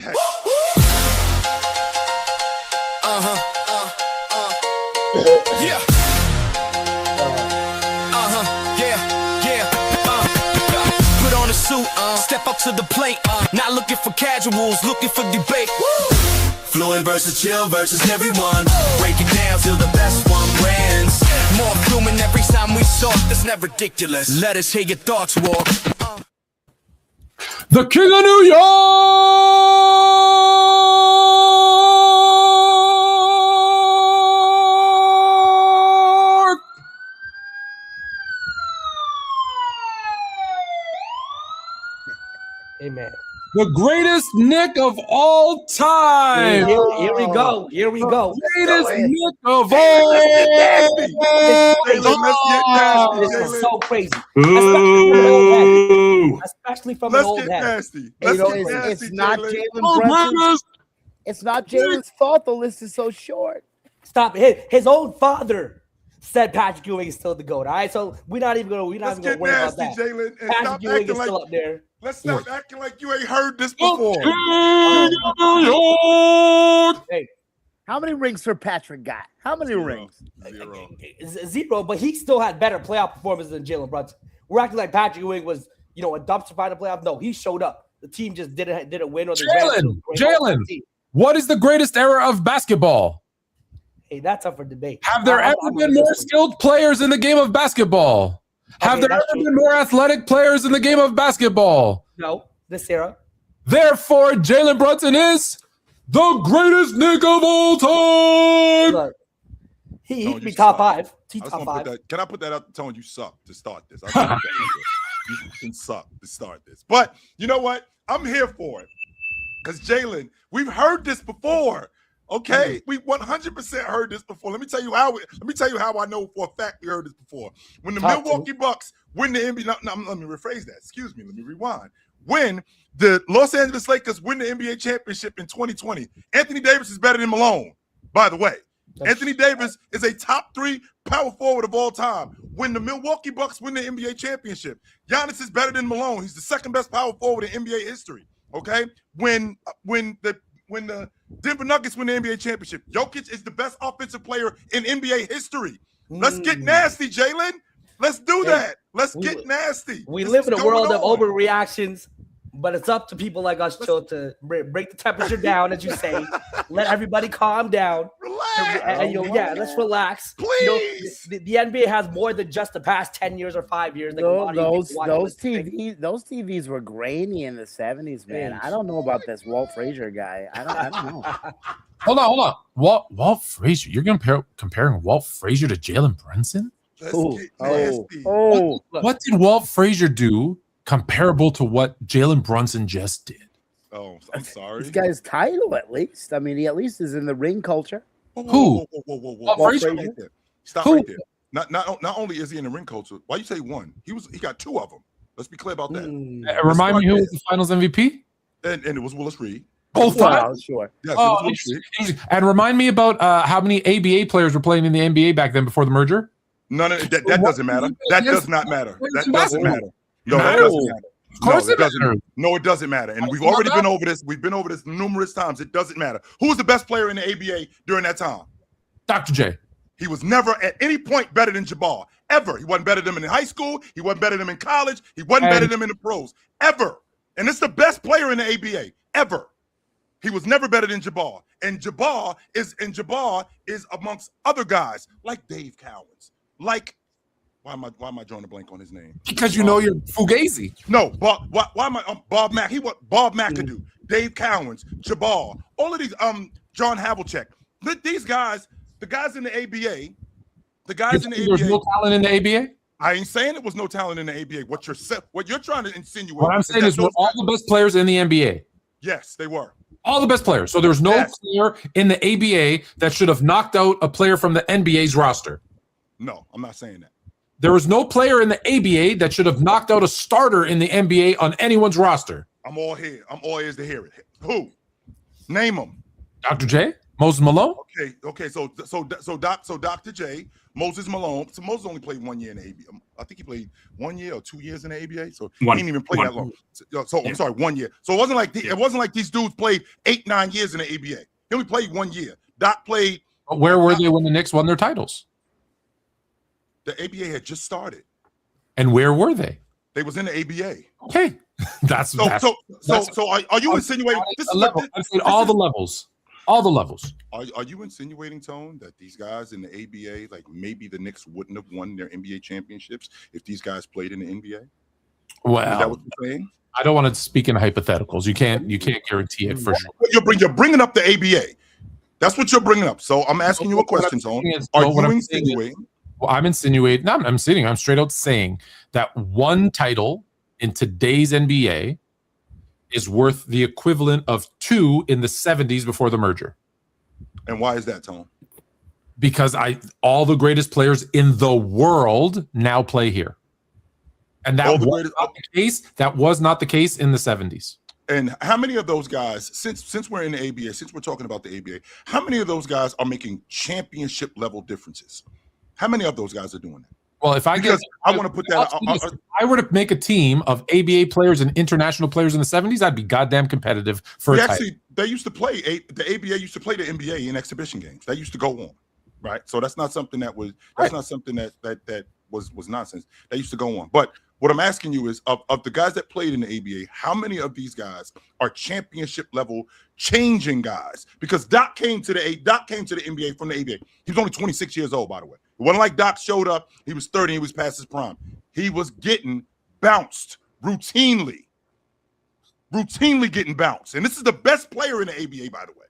Yeah. Put on a suit, step up to the plate. Not looking for casuals, looking for debate. Fluent versus chill versus everyone. Break it down till the best one wins. More fluent every time we talk, that's not ridiculous. Let us hear your thoughts walk. The King of New York! Amen. The greatest Nick of all time. Here we go. Here we go. Greatest Nick of all This is so crazy. Especially from an old head. Nasty. It's not Jalen Brunson's. It's not Jalen's fault. The list is so short. Stop it. His own father said Patrick Ewing is still the GOAT. All right, so we're not even gonna worry about that. Jalen, and Patrick Ewing is still up there. Let's stop acting like you ain't heard this before. Hey, how many rings for Patrick got? How many rings? Zero, but he still had better playoff performances than Jalen Brunson. We're acting like Patrick Ewing was, a dumpster fire in the playoff. No, he showed up. The team just didn't win. Or Jalen, what is the greatest era of basketball? Hey, that's up for debate. Have there ever been more skilled players in the game of basketball? Have there ever been more athletic players in the game of basketball? No, this era. Therefore, Jalen Brunson is the greatest Nick of all time. Look, he could be top five. Top five. Can I put that up, Tone? You suck to start this. You can suck to start this. But you know what? I'm here for it. Because Jalen, we've heard this before. Okay, we 100% heard this before. Let me tell you how I know for a fact we heard this before. When the Milwaukee Bucks win the NBA, let me rephrase that. Excuse me, let me rewind. When the Los Angeles Lakers win the NBA championship in 2020, Anthony Davis is better than Malone, by the way. Anthony Davis is a top 3 power forward of all time. When the Milwaukee Bucks win the NBA championship, Giannis is better than Malone. He's the second best power forward in NBA history. Okay, when the Denver Nuggets win the NBA championship, Jokic is the best offensive player in NBA history. Let's get nasty, Jalen. Let's do that. Let's get nasty. We live in a world of overreactions, but it's up to people like us, Chill, to break the temperature down, as you say. Let everybody calm down. Relax. Let's relax. Please. The NBA has more than just the past 10 years or 5 years. Those TVs were grainy in the 70s, man. I don't know about this Walt Frazier guy. I don't know. Hold on. Walt Frazier. You're comparing Walt Frazier to Jalen Brunson? What did Walt Frazier do comparable to what Jalen Brunson just did? Oh, I'm sorry. This guy's title, at least. I mean, he at least is in the ring culture. Whoa. Frazier? Stop right there. Not only is he in the ring culture, why you say one? He got 2 of them. Let's be clear about that. Remind me who was the Finals MVP? And it was Willis Reed. Both times? Sure. Yes, and remind me about how many ABA players were playing in the NBA back then before the merger? None of that doesn't matter. That does not matter. That doesn't matter. No, that doesn't matter. Of course it doesn't. No, it doesn't matter. And we've already been over this. We've been over this numerous times. It doesn't matter. Who was the best player in the ABA during that time? Dr. J. He was never at any point better than Jabbar. Ever. He wasn't better than him in high school. He wasn't better than him in college. He wasn't better than him in the pros. Ever. And it's the best player in the ABA. Ever. He was never better than Jabbar. And Jabbar is amongst other guys like Dave Cowens. Like, why am I drawing a blank on his name? Because you know you're Fugazi. No, why am I Bob Mack? Bob McAdoo, Dave Cowens, Jabbar, all of these John Havlicek. These guys, the guys in the ABA, There's no talent in the ABA? I ain't saying it was no talent in the ABA. What you're trying to insinuate. What I'm saying is we're all the best players in the NBA. Yes, they were. All the best players. So there's no player in the ABA that should have knocked out a player from the NBA's roster. No, I'm not saying that. There was no player in the ABA that should have knocked out a starter in the NBA on anyone's roster. I'm all here. I'm all ears to hear it. Who? Name them. Dr. J? Moses Malone? Okay. So Dr. J, Moses Malone. So Moses only played 1 year in the ABA. I think he played 1 year or 2 years in the ABA. So he didn't even play that long. So I'm sorry, 1 year. So it wasn't like these dudes played 8-9 years in the ABA. He only played 1 year. Doc played. But where were they when the Knicks won their titles? The ABA had just started. And where were they? They was in the ABA. Okay, so are you insinuating this is level? I'm saying all the levels. All the levels. Are you insinuating, Tone, that these guys in the ABA, like maybe the Knicks wouldn't have won their NBA championships if these guys played in the NBA? Well, is that what you're saying? I don't want to speak in hypotheticals. You can't guarantee it for sure. You're bringing up the ABA. That's what you're bringing up. So I'm asking you a question, Tone. Are you insinuating? Well, I'm insinuating. No, I'm straight out saying that one title in today's NBA is worth the equivalent of 2 in the 70s before the merger. And why is that, Tone? Because all the greatest players in the world now play here. And that was not the case. That was not the case in the 70s. And how many of those guys, since we're in the ABA, since we're talking about the ABA, how many of those guys are making championship level differences? How many of those guys are doing that? Well, if I want to put that, if I were to make a team of ABA players and international players in the 70s, I'd be goddamn competitive for a title. They used to play the ABA used to play the NBA in exhibition games. That used to go on, right? So that's not something that was not something that was nonsense. That used to go on. But what I'm asking you is, of the guys that played in the ABA, how many of these guys are championship level changing guys? Because Doc came to the NBA from the ABA. He was only 26 years old, by the way. It wasn't like Doc showed up, he was 30, he was past his prime. He was getting bounced routinely getting bounced. And this is the best player in the ABA, by the way.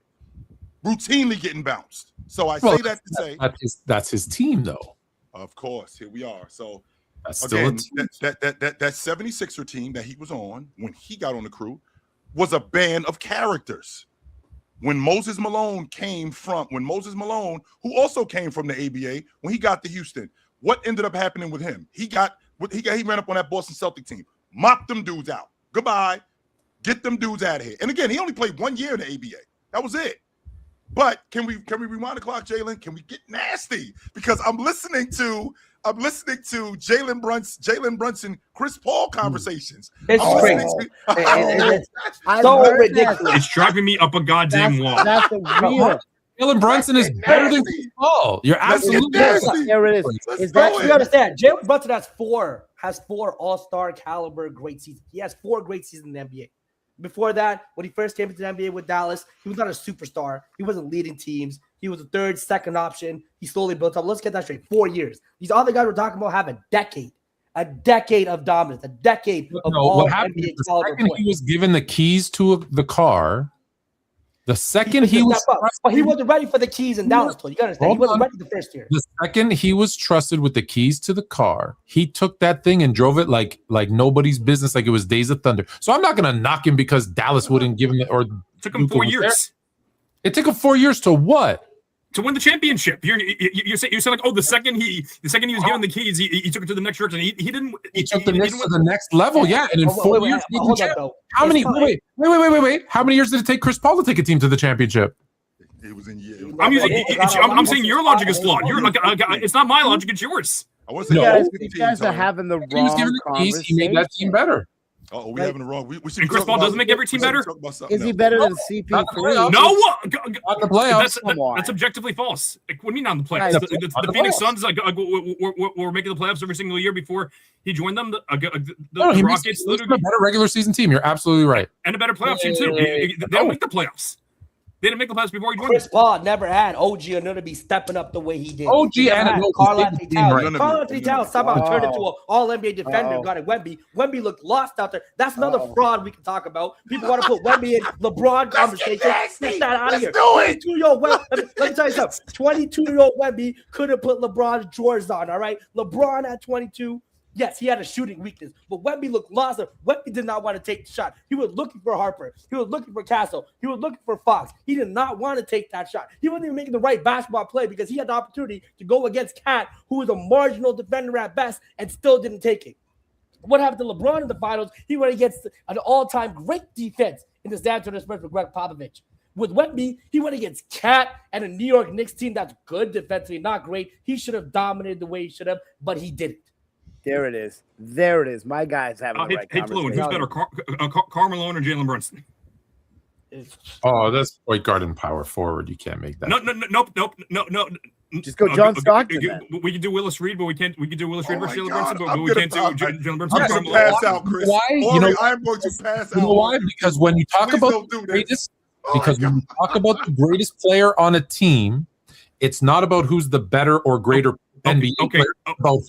Routinely getting bounced. So I say that to say that's his team, though. Of course, here we are. So that's again, that 76er team that he was on when he got on the crew was a band of characters. When Moses Malone, who also came from the ABA, when he got to Houston, what ended up happening with him? He ran up on that Boston Celtic team, mopped them dudes out. Goodbye. Get them dudes out of here. And again, he only played 1 year in the ABA. That was it. But can we rewind the clock, Jalen? Can we get nasty? Because I'm listening to Jalen Brunson, Chris Paul conversations. It's crazy. It's so ridiculous. It's driving me up a goddamn wall. That's the real. Jalen Brunson is better than Chris Paul. You're absolutely right. There it is. You understand? Jalen Brunson has four all-star caliber great seasons. He has 4 great seasons in the NBA. Before that, when he first came into the NBA with Dallas, he was not a superstar. He wasn't leading teams. He was a third, second option. He slowly built up. Let's get that straight. 4 years. These other guys we're talking about have a decade of dominance, a decade of all NBA caliber second he was given the keys to the car, the second he was but he wasn't ready for the keys in Dallas. You gotta understand. He wasn't ready the first year. The second he was trusted with the keys to the car, he took that thing and drove it like nobody's business, like it was Days of Thunder. So I'm not gonna knock him because Dallas wouldn't give him it, or it took him 4 years. It took him 4 years to what? To win the championship. You said like, oh, the second he was given the keys, he took it to the next direction. He didn't. He took the Knicks to the next level. Yeah, and in 4 years, how many? Wait. How many years did it take Chris Paul to take a team to the championship? It was in years. I'm saying your logic is flawed. It's not my logic. It's yours. I want to say you guys are having the wrong He was given the keys. He made that team better. Oh, we having the wrong. We and Chris Paul doesn't make every team better. Is he better than CP3? No, on the playoffs. That's objectively false. What do you mean on the playoffs? The Phoenix Suns were making the playoffs every single year before he joined them. The Rockets, a better regular season team. You're absolutely right, and a better playoff team too. They don't make the playoffs. They didn't make the playoffs before he joined. Chris Paul never had OG or none to be stepping up the way he did. OG and Carl Anthony Towns somehow turned into an All-NBA defender. Got it. Wemby looked lost out there. That's another fraud we can talk about. People want to put Wemby in LeBron conversation. Get that out of here. 22-year-old Wemby. Let me tell you something. 22-year-old Wemby could have put LeBron's drawers on. All right, LeBron at 22. Yes, he had a shooting weakness, but Wemby looked lost. Wemby did not want to take the shot. He was looking for Harper. He was looking for Castle. He was looking for Fox. He did not want to take that shot. He wasn't even making the right basketball play because he had the opportunity to go against Cat, who was a marginal defender at best, and still didn't take it. What happened to LeBron in the finals? He went against an all-time great defense in the San Antonio Spurs with Greg Popovich. With Wemby, he went against Cat and a New York Knicks team that's good defensively, not great. He should have dominated the way he should have, but he didn't. There it is. There it is. My guy's having the right Hey, conversation. Fluent, who's better, Karl Malone or Jalen Brunson? Oh, that's point guard and power forward. You can't make that. No. Just go John Stockton. We can do Willis Reed, but we can't. We can do Willis Reed versus Jalen Brunson, but we gonna- can't do Jalen Brunson. I'm going to pass out, Chris. Why? I'm going to pass out. You know why? Because when you talk Please about don't do the this. greatest, Oh because my when you talk about the greatest player on a team, it's not about who's the better or greater NBA player. It's about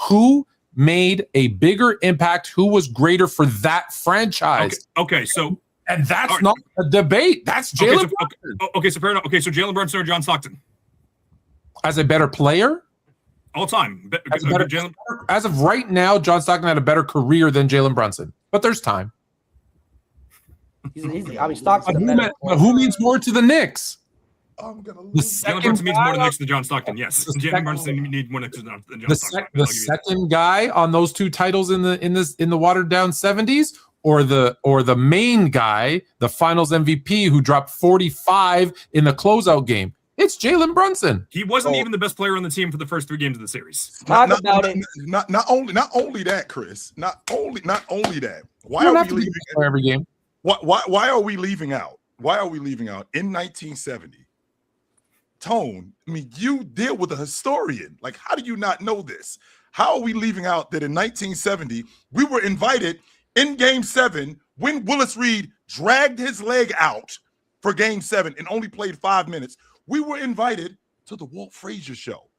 who made a bigger impact, who was greater for that franchise. Okay, so and that's not a debate. That's Jalen Brunson. Okay, so fair enough. Okay, so Jalen Brunson or John Stockton As a better player, all time. as of right now, John Stockton had a better career than Jalen Brunson. But there's time. Stockton. Who means more to the Knicks? I'm gonna The lose. Jalen Brunson means more to the Knicks than John Stockton. Yes, Jalen Brunson needs more Knicks than John Stockton. The second guy on those two titles in the watered down 70s, or the main guy, the Finals MVP who dropped 45 in the closeout game. It's Jalen Brunson. He wasn't even the best player on the team for the first 3 games of the series. Not only that, Chris. Not only that. Why are we leaving every game? Why are we leaving out? Why are we leaving out in 1970? Tone, I mean, you deal with a historian. Like, how do you not know this? How are we leaving out that in 1970 we were invited in Game 7 when Willis Reed dragged his leg out for Game 7 and only played 5 minutes? We were invited to the Walt Frazier show.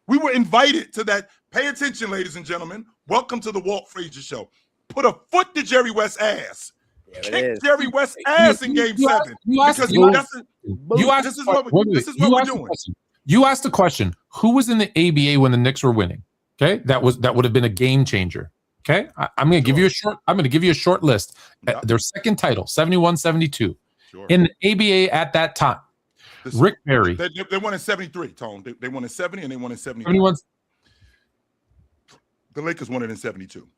We were invited to that. Pay attention, ladies and gentlemen. Welcome to the Walt Frazier show. Put a foot to Jerry West's ass. Kick Jerry West's ass in Game 7. This is what we're doing. You asked the question, who was in the ABA when the Knicks were winning? Okay, that would have been a game changer. Okay, I'm going to give you a short list. Yeah. Their second title, 71-72. Sure. In the ABA at that time. Rick Barry. They won in 73, Tone. They won in 70 and they won in 71. 71. The Lakers won it in 72.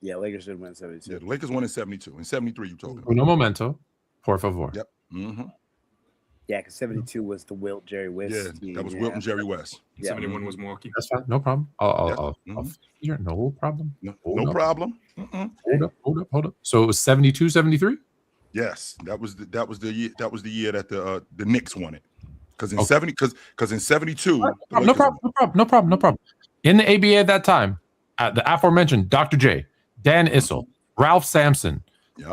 Yeah, Lakers did win 72. Yeah, the Lakers won in 72. In 73, you talking about. Uno momento, por favor. Yep. Mm-hmm. Yeah, because 72 was the Wilt Jerry West. Yeah, team. that was Wilt and Jerry West. Yeah. 71 was Milwaukee. That's fine. No problem. I'll figure. No problem. No problem. Hold up. So it was 72, 73? Yes, that was the year that the Knicks won it. Because in 70, because in 72, No problem. In the ABA at that time, the aforementioned Dr. J, Dan Issel, Ralph Sampson,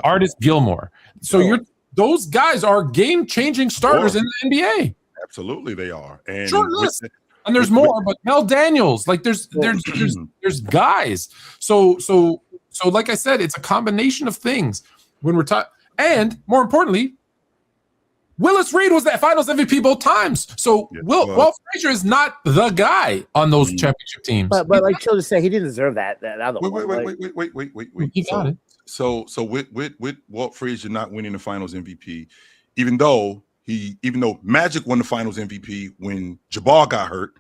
Artis Gilmore. So those guys are game-changing starters in the NBA. Absolutely, they are. And short list. And there's more, but Mel Daniels, like there's guys. So like I said, it's a combination of things when we're talking. And more importantly, Willis Reed was the Finals MVP both times. So Walt Frazier is not the guy on those championship teams. But like Chill just said, he didn't deserve that other one. Wait. He got it. So with Walt Frazier not winning the Finals MVP, even though Magic won the Finals MVP when Jabbar got hurt,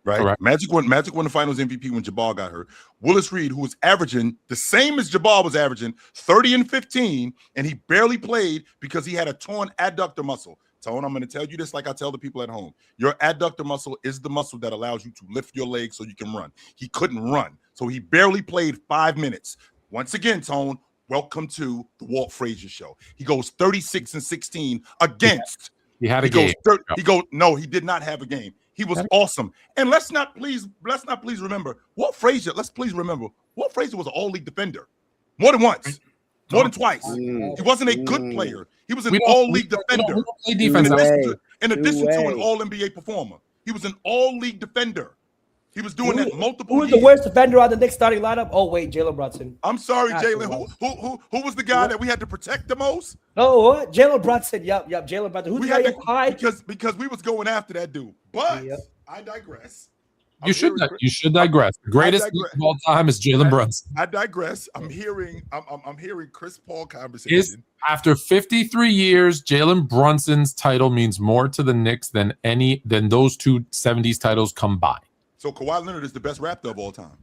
right? Correct. Magic won the Finals MVP when Jabbar got hurt. Willis Reed, who was averaging the same as Jabbar was averaging, 30 and 15, and he barely played because he had a torn adductor muscle. Tone, I'm going to tell you this like I tell the people at home. Your adductor muscle is the muscle that allows you to lift your leg so you can run. He couldn't run, so he barely played 5 minutes. Once again, Tone, welcome to the Walt Frazier show. He goes 36 and 16 against. He had a game. No, he did not have a game. He was awesome. And let's not please remember, Walt Frazier was an all-league defender. More than once. More than twice. He wasn't a good player. He was an all-league defender. We don't play defense. In addition to an all-NBA performer. He was an all-league defender. He was doing that multiple years. Who was the worst defender on the Knicks starting lineup? Oh, wait, Jalen Brunson. I'm sorry, Jalen. Who was the guy that we had to protect the most? Oh, what? Jalen Brunson. Yep, Jalen Brunson. Who's the guy high? Because we was going after that dude. But I digress. You should digress. The greatest of all time is Jalen Brunson. I digress. I'm hearing Chris Paul conversation. After 53 years, Jalen Brunson's title means more to the Knicks than those two 70s titles combined. So Kawhi Leonard is the best Raptor of all time.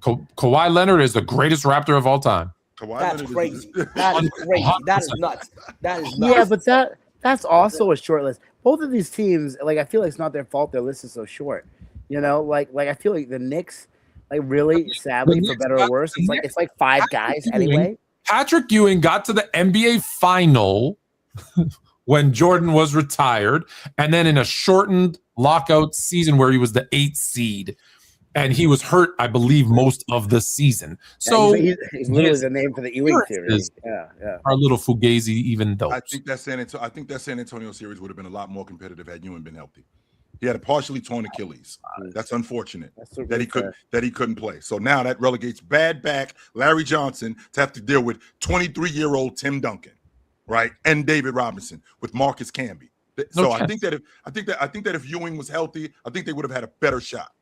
Kawhi Leonard is the greatest Raptor of all time. Kawhi That's Leonard crazy. That is crazy. That is nuts. That is nuts. Yeah, but that's also a short list. Both of these teams, like I feel like it's not their fault their list is so short. You know, like I feel like the Knicks, like really, sadly, for better or worse, it's like 5 guys anyway. Patrick Ewing got to the NBA final when Jordan was retired, and then in a shortened lockout season where he was the 8th seed, and he was hurt, I believe, most of the season. So he's literally the name for the Ewing series. Yeah. Our little Fugazi, even though I think that San Antonio series would have been a lot more competitive had Ewing been healthy. He had a partially torn Achilles. That's unfortunate that he couldn't play. So now that relegates bad back Larry Johnson to have to deal with 23-year-old Tim Duncan, right, and David Robinson with Marcus Camby. So I think that if Ewing was healthy, I think they would have had a better shot.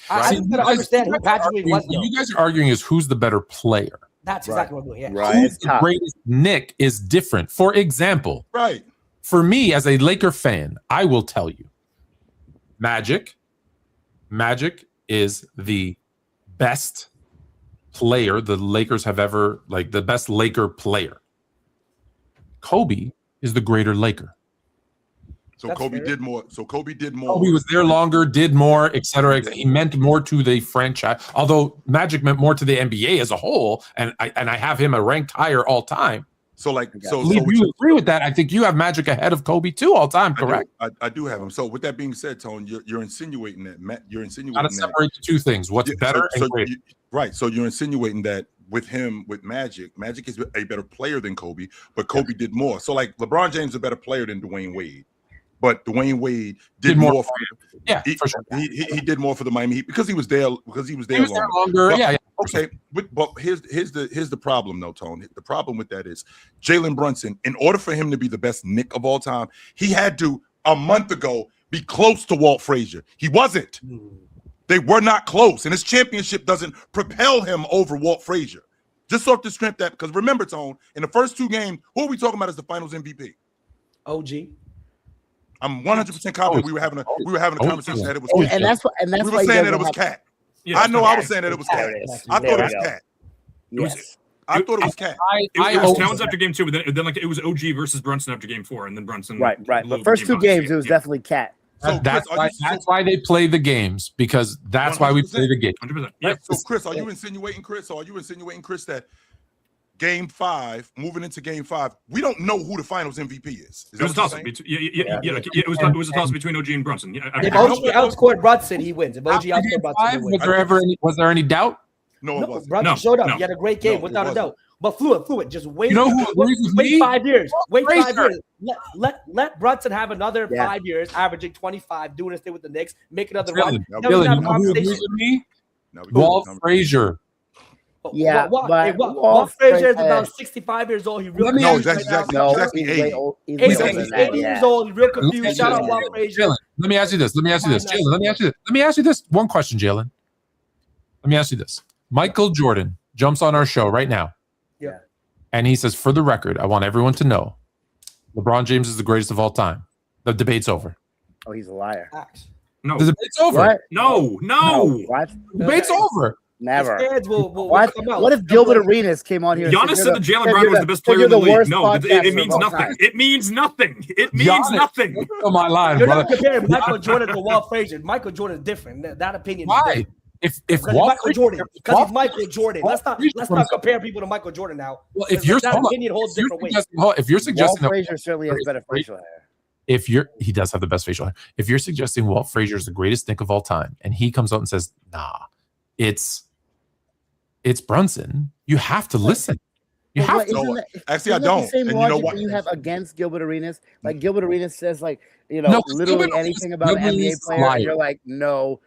I just don't understand who Patrick Ewing was. You guys are arguing is who's the better player. That's exactly what I'm doing. Yeah. Right. Who's the greatest Nick is different. For example, right. For me as a Laker fan, I will tell you, Magic is the best player the Lakers have ever, like the best Laker player. Kobe is the greater Laker. So Kobe did more. Kobe was there longer, did more, etc. He meant more to the franchise. Although Magic meant more to the NBA as a whole, and I have him a ranked higher all time. So you agree with that? I think you have Magic ahead of Kobe too all time. Correct? I do have him. So with that being said, Tone, you're insinuating that gotta separate the two things. What's better and greater. Right. So you're insinuating that with Magic is a better player than Kobe, but Kobe did more. So like LeBron James is a better player than Dwayne Wade. But Dwayne Wade did more for him. Yeah, for sure. He did more for the Miami Heat because he was there. He was there longer. But, Okay, but here's the problem, though, Tone. The problem with that is Jalen Brunson. In order for him to be the best Knick of all time, he had to a month ago be close to Walt Frazier. He wasn't. They were not close, and his championship doesn't propel him over Walt Frazier. Just off the strength that, because remember, Tone, in the first 2 games, who are we talking about as the Finals MVP? OG. I'm 100% confident we were having a conversation that it was Cat. And that's we were saying that it was Cat. Yeah, I know I was saying that it was Cat. I thought it was Cat. Yes. I thought it was Cat. It was Towns after game 2, but then like it was OG versus Brunson after game 4, and then Brunson. Right. But first 2 games, it was definitely Cat. So that's why they play the games, because that's 100%. Why we play the game. 100%. Yeah. So Chris, are you insinuating that Game 5, moving into Game 5, we don't know who the Finals MVP is? It was a toss-up. It was a toss between OG and Brunson. If OG outscored Brunson, he wins. If OG outscored Brunson, he wins. Was there any doubt? No, it wasn't. Brunson showed up. He had a great game, without a doubt. But Fluent, just wait. You know who agrees with me? 5 years. Wait 5 years. Let Brunson have another 5 years, averaging 25, doing his thing with the Knicks, make another run. You know who agrees with me? Walt Frazier. Yeah, Walt Frazier is about 65 years old. He really he's actually 80. He's 80 years old. He's real confused. Shout out Walt Frazier. Jalen, let me ask you this. Jalen, let me ask you this. One question, Jalen. Let me ask you this. Michael Jordan jumps on our show right now. Yeah. And he says, for the record, I want everyone to know LeBron James is the greatest of all time. The debate's over. Oh, he's a liar. No. The debate's over. What? No. What? The debate's over. Never. What if Gilbert Arenas came on here? Giannis said that Jalen Brown was the best player in the league. No, it means nothing. It means nothing. It means nothing. On my line, you're not comparing Michael Jordan to Walt Frazier. Michael Jordan is different. That opinion. Why? If Michael Jordan, because he's Michael Jordan. Let's not compare people to Michael Jordan now. Well, if you're that opinion holds different weight. If you're suggesting Walt Frazier certainly has better facial hair. He does have the best facial hair. If you're suggesting Walt Frazier is the greatest Knick of all time, and he comes out and says, "Nah, it's Brunson," you have to listen. You have to. Actually, I don't. The same and logic you know what? you have against Gilbert Arenas. Like Gilbert Arenas says, literally anything about an NBA player, and you're like, no.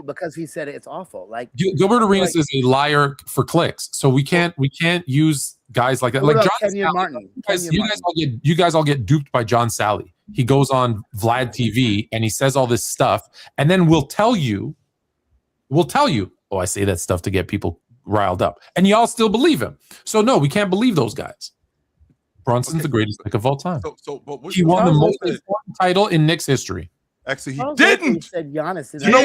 Because he said it's awful. Like Gilbert Arenas is a liar for clicks, so we can't use guys like that. Like John Kenyon Martin. You guys all get duped by John Sally. He goes on Vlad TV and he says all this stuff, and then we'll tell you, oh, I say that stuff to get people riled up, and y'all still believe him. So no, we can't believe those guys. Brunson's the greatest Knick of all time. He won the most important title in Knicks history. Actually, he didn't. Said Giannis. You know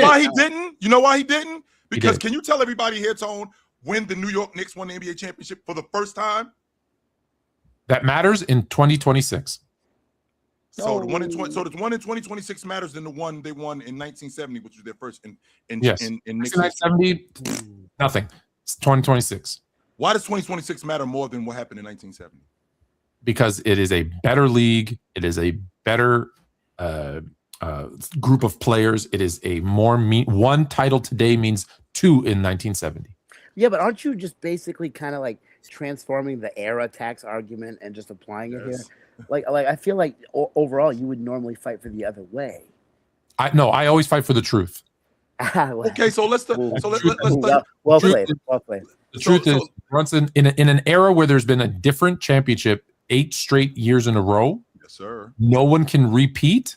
why he didn't? Because can you tell everybody here, Tone, when the New York Knicks won the NBA championship for the first time? That matters in 2026. So the one in 2026 matters than the one they won in 1970, which was their first in Yes. in Knicks history. 1970, nothing. It's 2026 Why does 2026 matter more than what happened in 1970? because it is a better league. It is a better group of players. It is a more one title today means two in 1970. Yeah, but aren't you just basically kind of like transforming the era tax argument and just applying it here? Like I feel like overall you would normally fight for the other way. I always fight for the truth. Okay, so let's well played. The truth is, Brunson, in an era where there's been a different championship 8 straight years in a row, yes, sir. No one can repeat.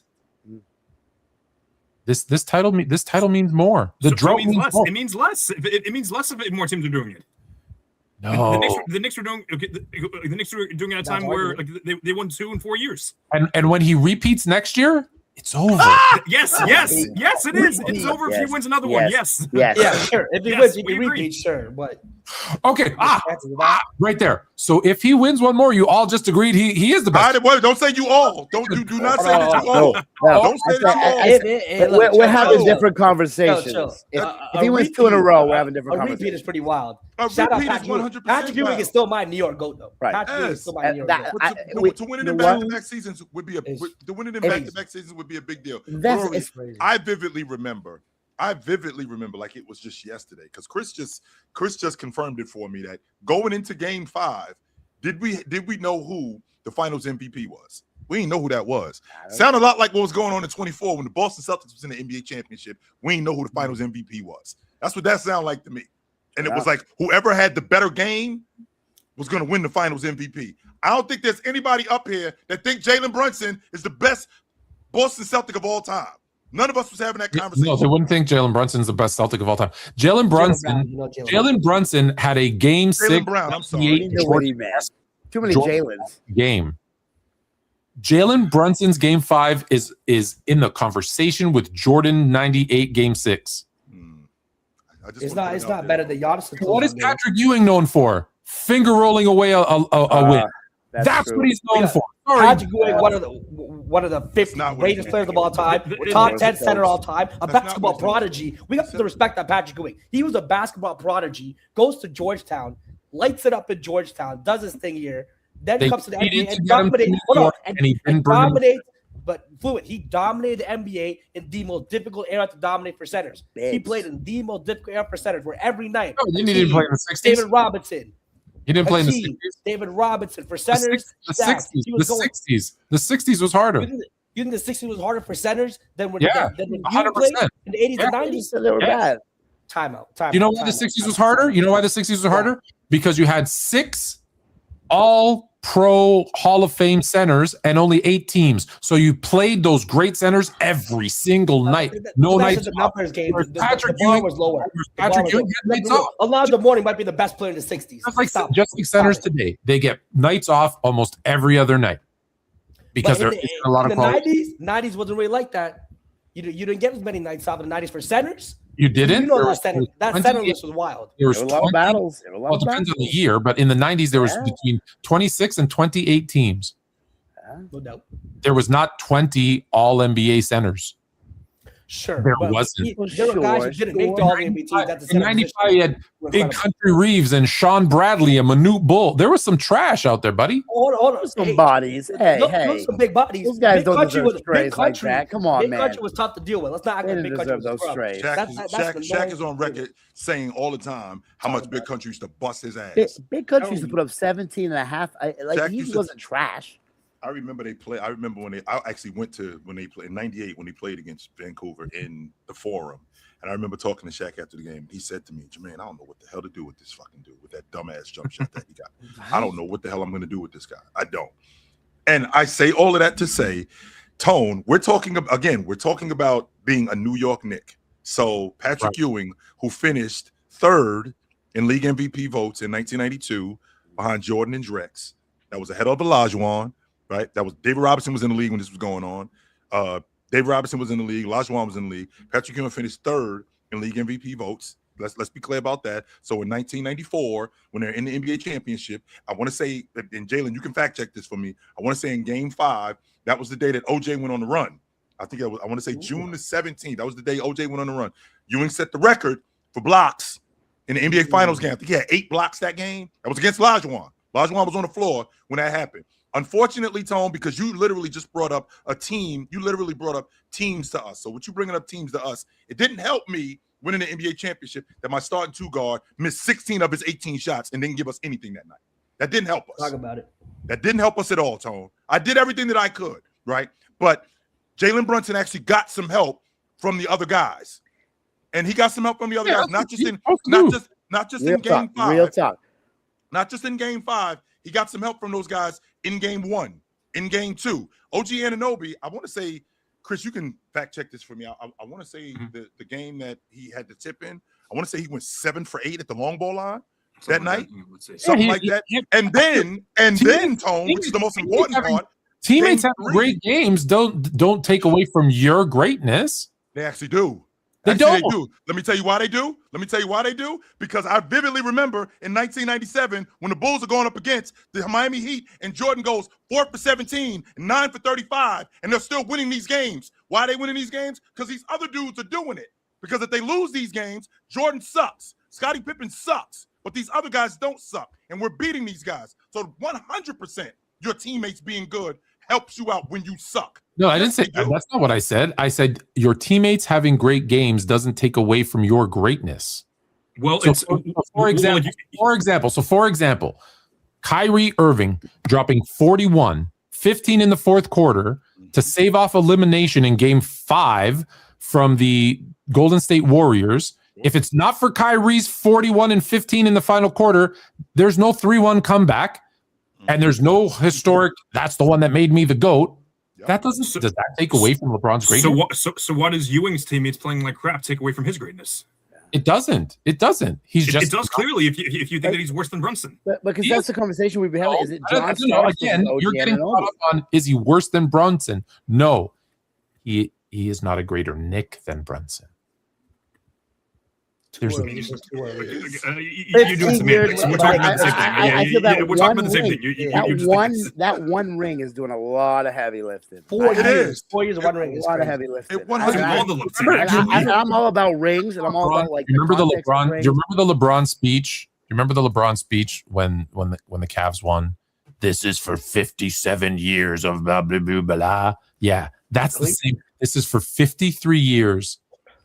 This title means more. The drought means less. more. It means less. It means less if more teams are doing it. No, the Knicks were doing. The Knicks were doing it at a time where they won 2 in 4 years. And when he repeats next year, it's over. Yes, it is. It's over if he wins another one. Yes. Yeah, sure. If he wins, he can repeat, sure. But okay, right there. So if he wins one more, you all just agreed he is the best. Don't say you all. Do not say that you all. Don't say that you all. We're having different conversations. If he wins 2 in a row, we're having different conversations. A repeat is pretty wild. Shout out Patrick Ewing. Patrick Ewing is still my New York GOAT, though. Right. Patrick Ewing is still my New York GOAT. To win it in back-to-back seasons would be a big deal. I vividly remember like it was just yesterday because Chris just confirmed it for me that going into Game 5, did we know who the Finals MVP was? We didn't know who that was. Sounded a lot like what was going on in 24 when the Boston Celtics was in the NBA championship. We didn't know who the Finals MVP was. That's what that sounded like to me. And it was like whoever had the better game was going to win the Finals MVP. I don't think there's anybody up here that think Jalen Brunson is the best Boston Celtic of all time. None of us was having that conversation. No, they wouldn't think Jalen Brunson's the best Celtic of all time. Jalen Brunson had a Game 6. Brown, I'm sorry. Too many Jalens. Game. Jalen Brunson's Game 5 is in the conversation with Jordan 98 Game 6. It's not better than Giannis. What is Patrick Ewing known for? Finger rolling away a win. That's what he's known for. Patrick Ewing, one of the 5th greatest players of all time, top 10 center all time, a basketball prodigy. We got to respect that Patrick Ewing. He was a basketball prodigy, goes to Georgetown, lights it up in Georgetown, does his thing here, then comes to the NBA and dominates. But Fluent, he dominated the NBA in the most difficult era to dominate for centers. He played in the most difficult era for centers, where every night. He didn't play in the 60s. David Robinson. He didn't play in the 60s. David Robinson for centers. The 60s was harder. You think the 60s was harder for centers than when, yeah, than when 100%. played in the 80s and 90s? So they were bad. Timeout. You know why the 60s was harder? You know why the 60s was harder? Because you had 6 all-pro Hall of Fame centers and only 8 teams. So you played those great centers every single night. No nights the numbers game. Patrick the bar was lower. Patrick Ewing had nights off. Alonzo Mourning might be the best player in the 60s. Just like centers today. They get nights off almost every other night. Because there isn't a lot of quality. 90s wasn't really like that. You didn't get as many nights off in the 90s for centers. You didn't? You know that center list was wild. There was a lot of battles. Well, it depends on the year, but in the 90s, there was between 26 and 28 teams. No doubt. There was not 20 all-NBA centers. Sure. There wasn't. There were guys who didn't make the all-NBA teams. In 95, you had Big Country Reeves and Sean Bradley and Manute Bull. There was some trash out there, buddy. Hold on. Some bodies. Hey. Some big bodies. Those guys don't deserve strays like that. Come on, man. Big Country was tough to deal with. Let's not act like Big Country was those strays. Shaq is on record saying all the time how much Big Country used to bust his ass. Big Country used to put up 17 and a half. He wasn't trash. I remember they played. I remember I actually went to when they played in '98 when they played against Vancouver in the Forum, and I remember talking to Shaq after the game. He said to me, "Jermaine, I don't know what the hell to do with this fucking dude with that dumbass jump shot that he got. I don't know what the hell I'm going to do with this guy. I don't." And I say all of that to say, Tone, we're talking about being a New York Knick. So Patrick Ewing, who finished 3rd in league MVP votes in 1992 behind Jordan and Drex, that was ahead of Olajuwon. Right, that was David Robinson was in the league when this was going on. David Robinson was in the league. Olajuwon was in the league. Patrick Ewing finished 3rd in league MVP votes. Let's be clear about that. So in 1994, when they're in the NBA championship, I want to say, and Jalen, you can fact check this for me. I want to say in Game 5, that was the day that OJ went on the run. I want to say June the 17th. That was the day OJ went on the run. Ewing set the record for blocks in the NBA Finals game. I think he had 8 blocks that game. That was against Lajuan. Lajuan was on the floor when that happened. Unfortunately, Tone, because you literally just brought up a team, you literally brought up teams to us. So what you bringing up teams to us, it didn't help me winning the NBA championship that my starting 2 guard missed 16 of his 18 shots and didn't give us anything that night. That didn't help us. Talk about it. That didn't help us at all, Tone. I did everything that I could, right? But Jalen Brunson actually got some help from the other guys. And he got some help from the other guys, not just in Game 5. Real talk. Not just in Game 5. He got some help from those guys in Game 1, in Game 2. OG Anunoby, I want to say, Chris, you can fact check this for me. I want to say the game that he had to tip in, I want to say he went 7 for 8 at the long ball line that night. Something like that. And then, Tone, which is the most important part. Teammates having great games don't take away from your greatness. They actually do. They don't. Let me tell you why they do. Because I vividly remember in 1997 when the Bulls are going up against the Miami Heat and Jordan goes 4 for 17, 9 for 35, and they're still winning these games. Why are they winning these games? Because these other dudes are doing it. Because if they lose these games, Jordan sucks. Scottie Pippen sucks. But these other guys don't suck. And we're beating these guys. So 100% your teammates being good helps you out when you suck. No, I didn't say that's not what I said. I said your teammates having great games doesn't take away from your greatness. Well, for example, Kyrie Irving dropping 41, 15 in the fourth quarter to save off elimination in Game 5 from the Golden State Warriors. If it's not for Kyrie's 41 and 15 in the final quarter, there's no 3-1 comeback. And there's no historic, that's the one that made me the GOAT. That does that take away from LeBron's greatness? So what does Ewing's teammates playing like crap take away from his greatness? It doesn't. It does clearly if you think that he's worse than Brunson. But because that's the conversation we've been having. Is it John again, you're getting caught up on, is he worse than Brunson? No. He is not a greater Nick than Brunson. You're doing some things. We're talking about the same thing. I feel that we're talking about the same thing. That one ring is doing a lot of heavy lifting. 4 years. 4 years, one ring is a lot of crazy. heavy lifting. I'm all about rings, and I'm all about like. Do you remember the LeBron speech? Do you remember the LeBron speech when the Cavs won? This is for 57 years of blah blah blah blah. Yeah, that's the same. This is for 53 years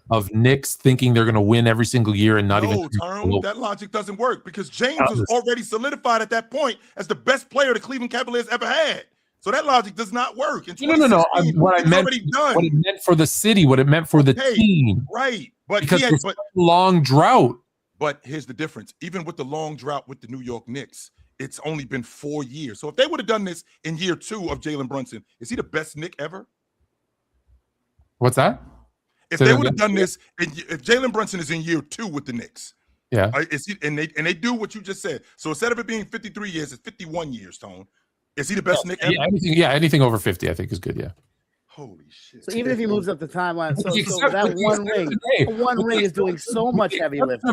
of Knicks thinking they're going to win every single year and not even. That logic doesn't work because James was already solidified at that point as the best player the Cleveland Cavaliers ever had. So that logic does not work. No. What it meant for the city, what it meant for the team, right? But because there's a long drought. But here's the difference: even with the long drought with the New York Knicks, it's only been 4 years. So if they would have done this in year 2 of Jalen Brunson, is he the best Knick ever? What's that? If they would have done this, if Jalen Brunson is in year 2 with the Knicks, and they do what you just said. So instead of it being 53 years, it's 51 years, Tone. Is he the best Knick ever? Anything over 50, I think is good. Yeah. Holy shit. So even if he moves up the timeline, so that one ring is doing so much heavy lifting.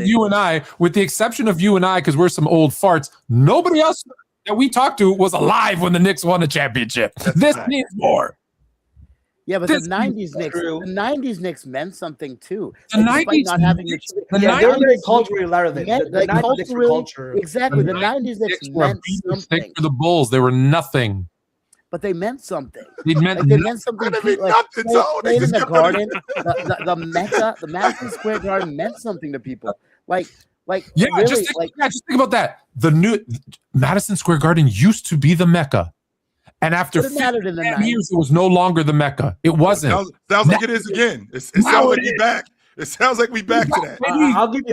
With the exception of you and I, because we're some old farts, nobody else that we talked to was alive when the Knicks won the championship. This needs more. Yeah, but the 90s Knicks meant something too. The 90s not having they're very culturally relevant. Exactly. The 90s Knicks meant something. For the Bulls, they were nothing. But they meant something. They meant something. Playing in the Garden, the Mecca, the Madison Square Garden meant something to people. Just think about that. The new Madison Square Garden used to be the Mecca. And after 10 years, it was no longer the Mecca. It wasn't. Sounds like it is again. It sounds like we back. It sounds like we back to that.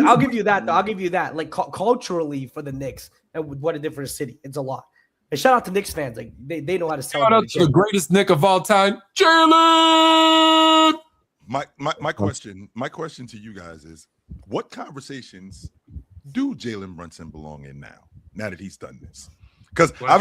I'll give you that though. I'll give you that. Like culturally for the Knicks, and what a different city. It's a lot. And shout out to Knicks fans. Like they know how to celebrate. Shout out to the greatest Knick of all time, Jalen. My question to you guys is: what conversations do Jalen Brunson belong in now that he's done this? Because I've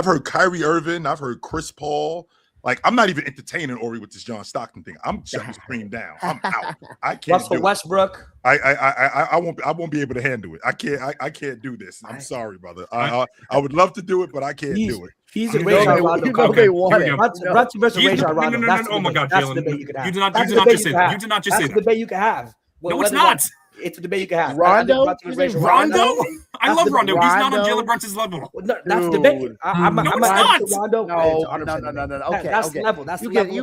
heard Kyrie Irving, I've heard Chris Paul, Like, I'm not even entertaining Ori with this John Stockton thing. I'm shutting the stream down. I'm out. I can't. Russell Westbrook. I won't be able to handle it. I can't do this. I'm sorry, brother. I would love to do it, but I can't do it. He's a Rajon Rondo. They want it. Brunson versus Rajon Rondo. No. Oh my God, Jalen. You did not just say that. You did not just say that. That's a debate you can have. No, it's not. It's a debate you can have. Rondo? Rondo? I love Rondo. He's not on Jalen Brunson's level. No, that's the debate. I'm No, it's not. not. Rondo. No. Okay, That's okay. level. That's You the level.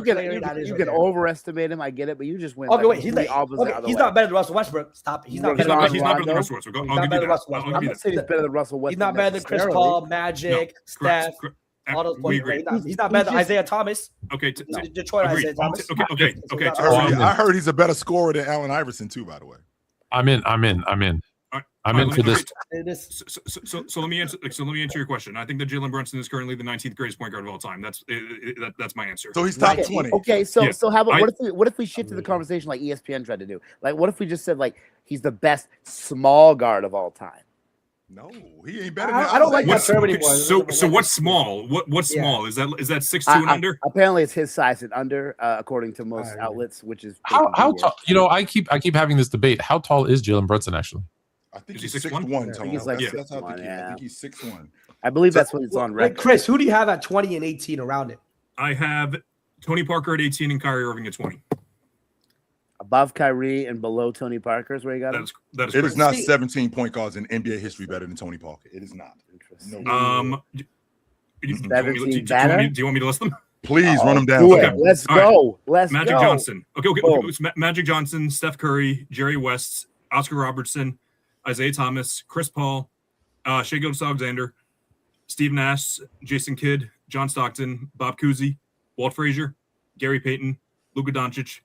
you can overestimate him. I get it, but you just went. Okay, wait. He's He's not better than Russell Westbrook. Stop. He's not He's better not than better than Russell Westbrook. I'll give you that. Russell I'll Westbrook. give you not saying he's better than Russell Westbrook. He's not better than Chris necessarily. Paul, Magic, Steph. All those We points. agree. He's not better than Isaiah Thomas. Okay. Detroit Agreed. Isaiah Thomas. Okay. I heard he's a better scorer than Allen Iverson too. By the way, I'm in for this. So let me answer your question. I think that Jalen Brunson is currently the 19th greatest point guard of all time. That's my answer. so he's top 20. Okay, so Yeah. so how about what if we shifted the conversation like ESPN tried to do? Like, what if we just said like he's the best small guard of all time? No, he ain't better than I don't like that What's term anymore. so what's small? What's small? Is that 6'2" and under? Apparently, it's his size and under, according to most outlets, which is How tall? You know, I keep having this debate. How tall is Jalen Brunson actually? I think Is he's he 6'1", I Tony. think he's like That's how I 6'1", think I think he's 6'1". I believe that's what it's on Like record. Chris, who do you have at 20 and 18 around it? I have Tony Parker at 18 and Kyrie Irving at 20. Above Kyrie and below Tony Parker is where you got him. That is It correct. is not 17 point guards in NBA history better than Tony Parker. It is not. Interesting. No. Do you 17 better? want me to list them? Please run them down. Do Okay. it. Let's All right. go. Let's Magic go. Johnson. Okay. Boom. It's Magic Johnson, Steph Curry, Jerry West, Oscar Robertson, Isaiah Thomas, Chris Paul, Shai Gilgeous-Alexander, Steve Nash, Jason Kidd, John Stockton, Bob Cousy, Walt Frazier, Gary Payton, Luka Doncic,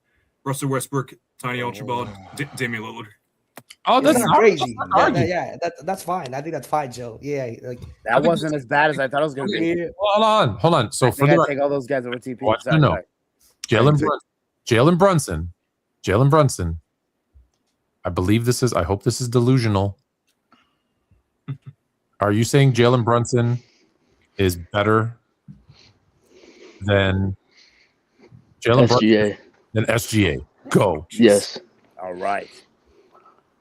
Russell Westbrook, Tiny Archibald, Damian Lillard. Oh, that's That's not crazy. argue. That's fine. I think that's fine, Joe. Yeah, like That wasn't as bad as I thought it was going to be. Hold on. So I for think the I take all those guys over TP. What? Sorry, No. sorry. Jalen Brunson. I hope this is delusional. Are you saying Jalen Brunson is better than Jalen Brunson SGA. than SGA? Go. Yes. All right.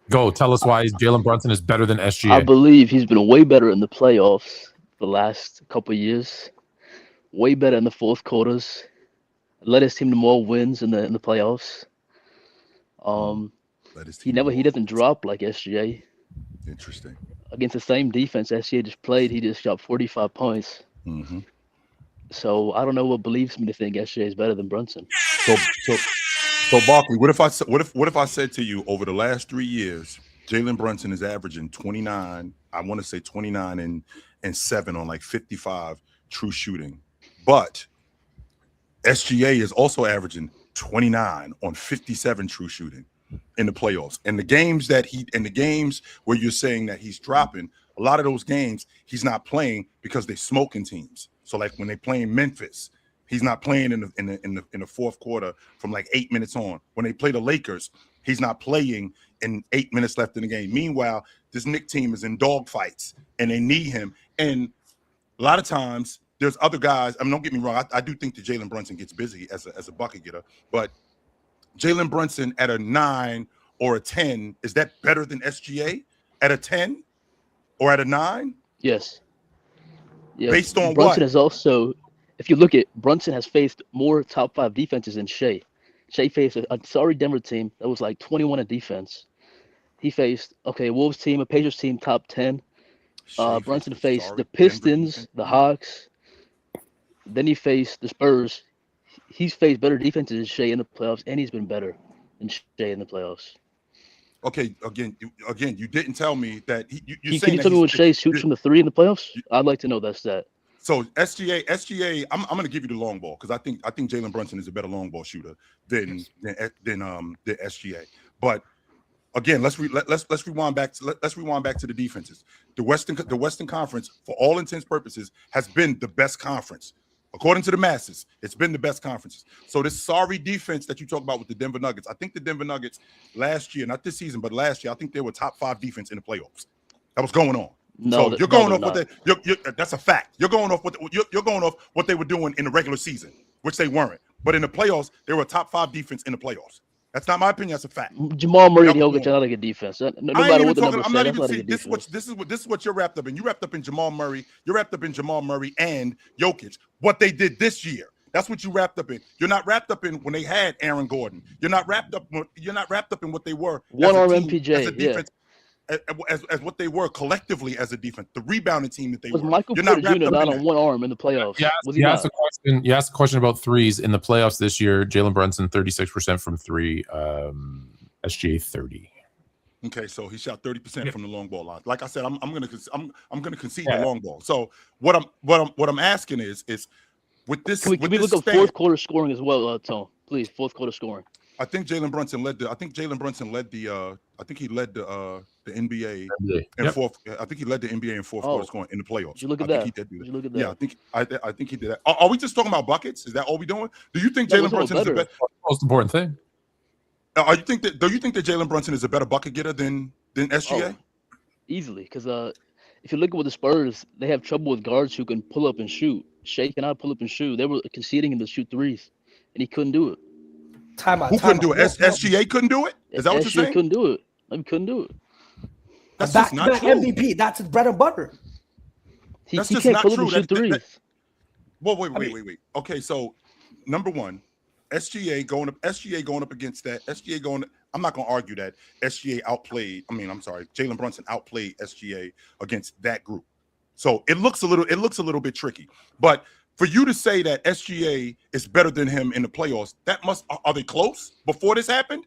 Go. Tell us why Jalen Brunson is better than I SGA. believe he's been way better in the playoffs the last couple of years. Way better in the fourth quarters. Led his team to more wins in the playoffs. He doesn't drop like SGA. Interesting. Against the same defense SGA just played, he just shot 45 points. Mm-hmm. So I don't know what believes me to think SGA is better than Brunson. So Barkley, what if I said to you over the last 3 years, Jalen Brunson is averaging 29, I want to say 29 and 7 on like 55 true shooting. But SGA is also averaging 29 on 57 true shooting in the playoffs. And the games where you're saying that he's dropping, a lot of those games he's not playing because they're smoking teams. So like when they play in Memphis, he's not playing in the fourth quarter from like 8 minutes on. When they play the Lakers, he's not playing in 8 minutes left in the game. Meanwhile, this Knicks team is in dogfights and they need him. And a lot of times there's other guys. I mean, don't get me wrong. I do think that Jalen Brunson gets busy as a bucket getter, but Jalen Brunson at a 9 or a 10, is that better than SGA at a 10 or at a 9? Yes. Yeah. Based on Brunson what? is also, if you look at Brunson has faced more top 5 defenses than Shea. Shea faced a sorry Denver team that was like 21 in defense. He faced a Wolves team, a Pacers team top 10. Brunson faced the Pistons, the Hawks. Then he faced the Spurs. He's faced better defenses than Shea in the playoffs, and he's been better than Shea in the playoffs. Okay, again, you didn't tell me that you're saying Can you tell me what Shea shoots from the 3 in the playoffs? I'd like to know that stat. So SGA, I'm going to give you the long ball because I think Jalen Brunson is a better long ball shooter than SGA. But again, let's rewind back to the defenses. The Western Conference, for all intents and purposes, has been the best conference. According to the masses, it's been the best conferences. So this sorry defense that you talk about with the Denver Nuggets, I think the Denver Nuggets last year, not this season, but last year, I think they were top 5 defense in the playoffs. That was going on. No, so you're going off not. what that's a fact. You're going off what they were doing in the regular season. which they weren't. But in the playoffs, they were a top 5 defense in the playoffs. That's not my opinion. That's a fact. Jamal Murray and Y'all Jokic are not a good defense. No I ain't matter even what the talking. numbers I'm say, not that's even not a see. good defense. This is what you're wrapped up in. You wrapped up in Jamal Murray. You're wrapped up in Jamal Murray and Jokic. What they did this year. That's what you wrapped up in. You're not wrapped up in when they had Aaron Gordon. You're not wrapped up in what they were. One arm as a team, MPJ. as a defense, as what they were collectively as a defense. The rebounding team that they Was were. Michael You're Porter not wrapped Jr. up not in on that. one arm in the playoffs? Was he You not? asked a question about threes in the playoffs this year. Jalen Brunson 36% from three. SGA 30. Okay, so he shot 30% from the long ball line. Like I said, I'm gonna concede the long ball. So what I'm asking is with this. Can we look up fourth quarter scoring as well, Tone? Please, fourth quarter scoring. I think Jalen Brunson led the. I think he led the NBA in fourth. I think he led the NBA in fourth quarter scoring in the playoffs. Did you look at I that? think he did do that. Did you look at that? Yeah, I think he did that. Are we just talking about buckets? Is that all we doing? Do you think Jalen Brunson is the best? Most important thing. Do you think that Jalen Brunson is a better bucket getter than SGA? Oh, easily, because if you look at what the Spurs, they have trouble with guards who can pull up and shoot. Shea cannot pull up and shoot. They were conceding him to shoot threes, and he couldn't do it. Who couldn't do it? SGA couldn't do it? Is that what you're saying? Couldn't do it. He couldn't do it. That's just not true. MVP. That's his bread and butter. He That's can't just not pull up true. and shoot threes. Well, wait. Okay, so number one, SGA going up against that. I'm not going to argue that SGA outplayed. Jalen Brunson outplayed SGA against that group. So it looks a little bit tricky. But for you to say that SGA is better than him in the playoffs, are they close before this happened?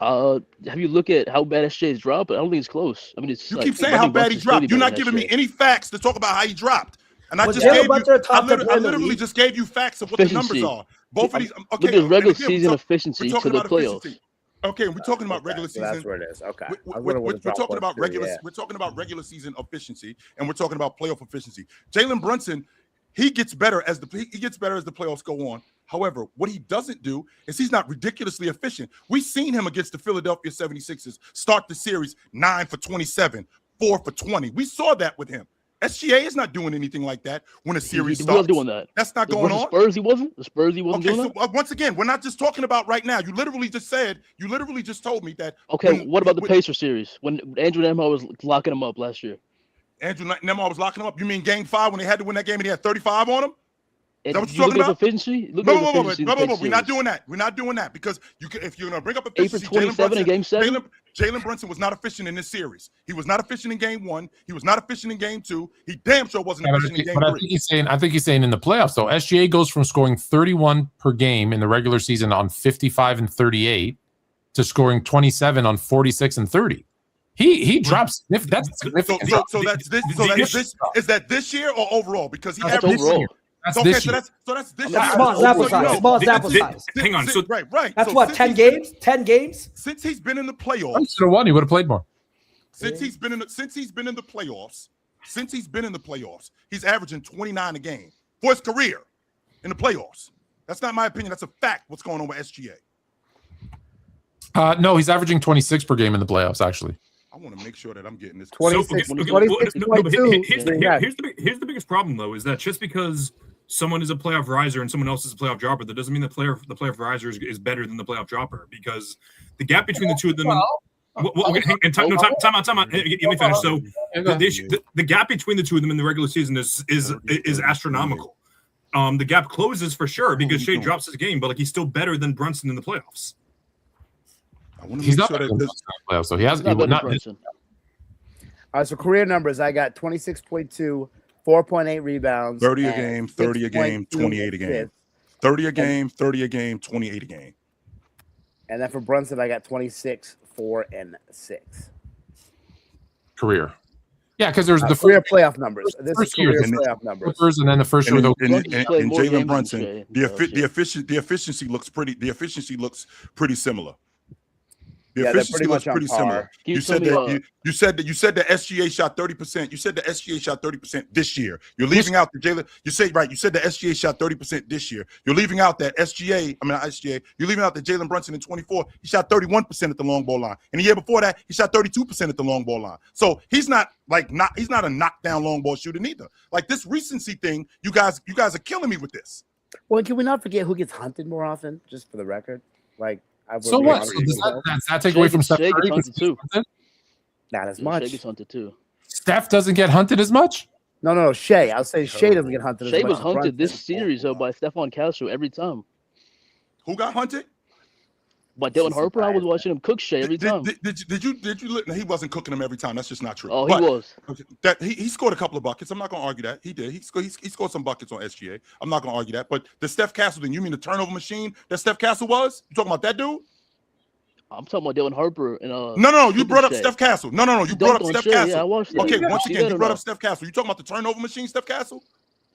Have you looked at how bad SGA's dropped? I don't think it's close. I mean, it's you keep saying how bad he dropped. You're not giving me any facts to talk about how he dropped. And I literally just gave you facts of what the numbers are. Both of these. Okay, look at regular season efficiency to the playoffs. Okay, we're talking about regular season. That's where it is. Okay, we're talking about regular season efficiency, and we're talking about playoff efficiency. Jalen Brunson, he gets better as the playoffs go on. However, what he doesn't do is he's not ridiculously efficient. We've seen him against the Philadelphia 76ers start the series 9 for 27, 4 for 20. We saw that with him. SGA is not doing anything like that when a series starts. He was doing that. That's not going on. The Spurs, he wasn't doing that. So once again, we're not just talking about right now. You literally just told me that. Okay, what about the Pacers series when Andrew Nembhard was locking him up last year? Andrew Nembhard was locking him up. You mean Game 5 when they had to win that game and he had 35 on him? Is that what you're talking about? Efficiency? No. We're not doing that. We're not doing that because if you're going to bring up efficiency, 8 for 27 in Game 7. Jalen Brunson was not efficient in this series. He was not efficient in Game 1. He was not efficient in Game 2. He damn sure wasn't efficient in Game 3. I think he's saying in the playoffs though, SGA goes from scoring 31 per game in the regular season on 55 and 38 to scoring 27 on 46 and 30. He drops. That's significant. So that's this. Is that this year or overall? Because he That's averaged overall. So that's this year. Small sample size. Small sample size. Hang on. So right. That's what 10 games. 10 games. Since he's been in the playoffs, He should have won. He would have played more. Since he's been in the playoffs, he's averaging 29 a game for his career in the playoffs. That's not my opinion. That's a fact. What's going on with SGA? No, he's averaging 26 per game in the playoffs. Actually, I want to make sure that I'm getting this. 26. Here's the biggest problem though is that just because someone is a playoff riser and someone else is a playoff dropper, that doesn't mean the playoff riser is better than the playoff dropper, because the gap between the two of them. Time out. Let me finish. So the gap between the two of them in the regular season is astronomical. The gap closes for sure because Shea drops his game, but he's still better than Brunson in the playoffs. He's not better than Brunson in the playoffs, so he would not. All right, so career numbers: I got 26.2. 4.8 rebounds. 30 a game, 30 a game, 28 a game. 30 a game, 30 a game, 28 a game. And then for Brunson, I got 26, 4, and 6. Career. Yeah, because there's the career playoff numbers. This is career playoff numbers. And then the first year. And Jalen Brunson, the efficiency looks pretty similar. The Yeah, they're efficiency pretty was much on pretty par. similar. Can You you said tell me, that you said that SGA shot 30%. You said the SGA shot 30% this year. You're leaving out the Jalen. You said right. You said the SGA shot 30% this year. You're leaving out that SGA. I mean not SGA. You're leaving out that Jalen Brunson in 24. He shot 31% at the long ball line, and the year before that he shot 32% at the long ball line. So he's not a knockdown long ball shooter neither. Like this recency thing, you guys are killing me with this. Well, can we not forget who gets hunted more often? Just for the record, like So what? So does that take away from Steph Shea Curry? gets hunted too. not as Shea much. gets hunted too. Steph doesn't get hunted as much. No, Shea. I'll say Shea doesn't get hunted. Shea as much was as hunted Brunson. this series though by Stephon Castro every time. Who got hunted? By Dylan Harper, I was watching him cook Shea every time. Did you look? No, he wasn't cooking him every time. That's just not true. Oh, he But was. that he scored a couple of buckets. I'm not going to argue that. He did. He scored some buckets on SGA. I'm not going to argue that. But the Steph Castle thing, you mean the turnover machine that Steph Castle was? You talking about that dude? I'm talking about Dylan Harper and No. You brought up Shea. Steph Castle. No. You brought up Steph Shea. Castle. Yeah, I watched that. Okay, Yeah. once See again, that you or brought no? up Steph Castle. You talking about the turnover machine, Steph Castle?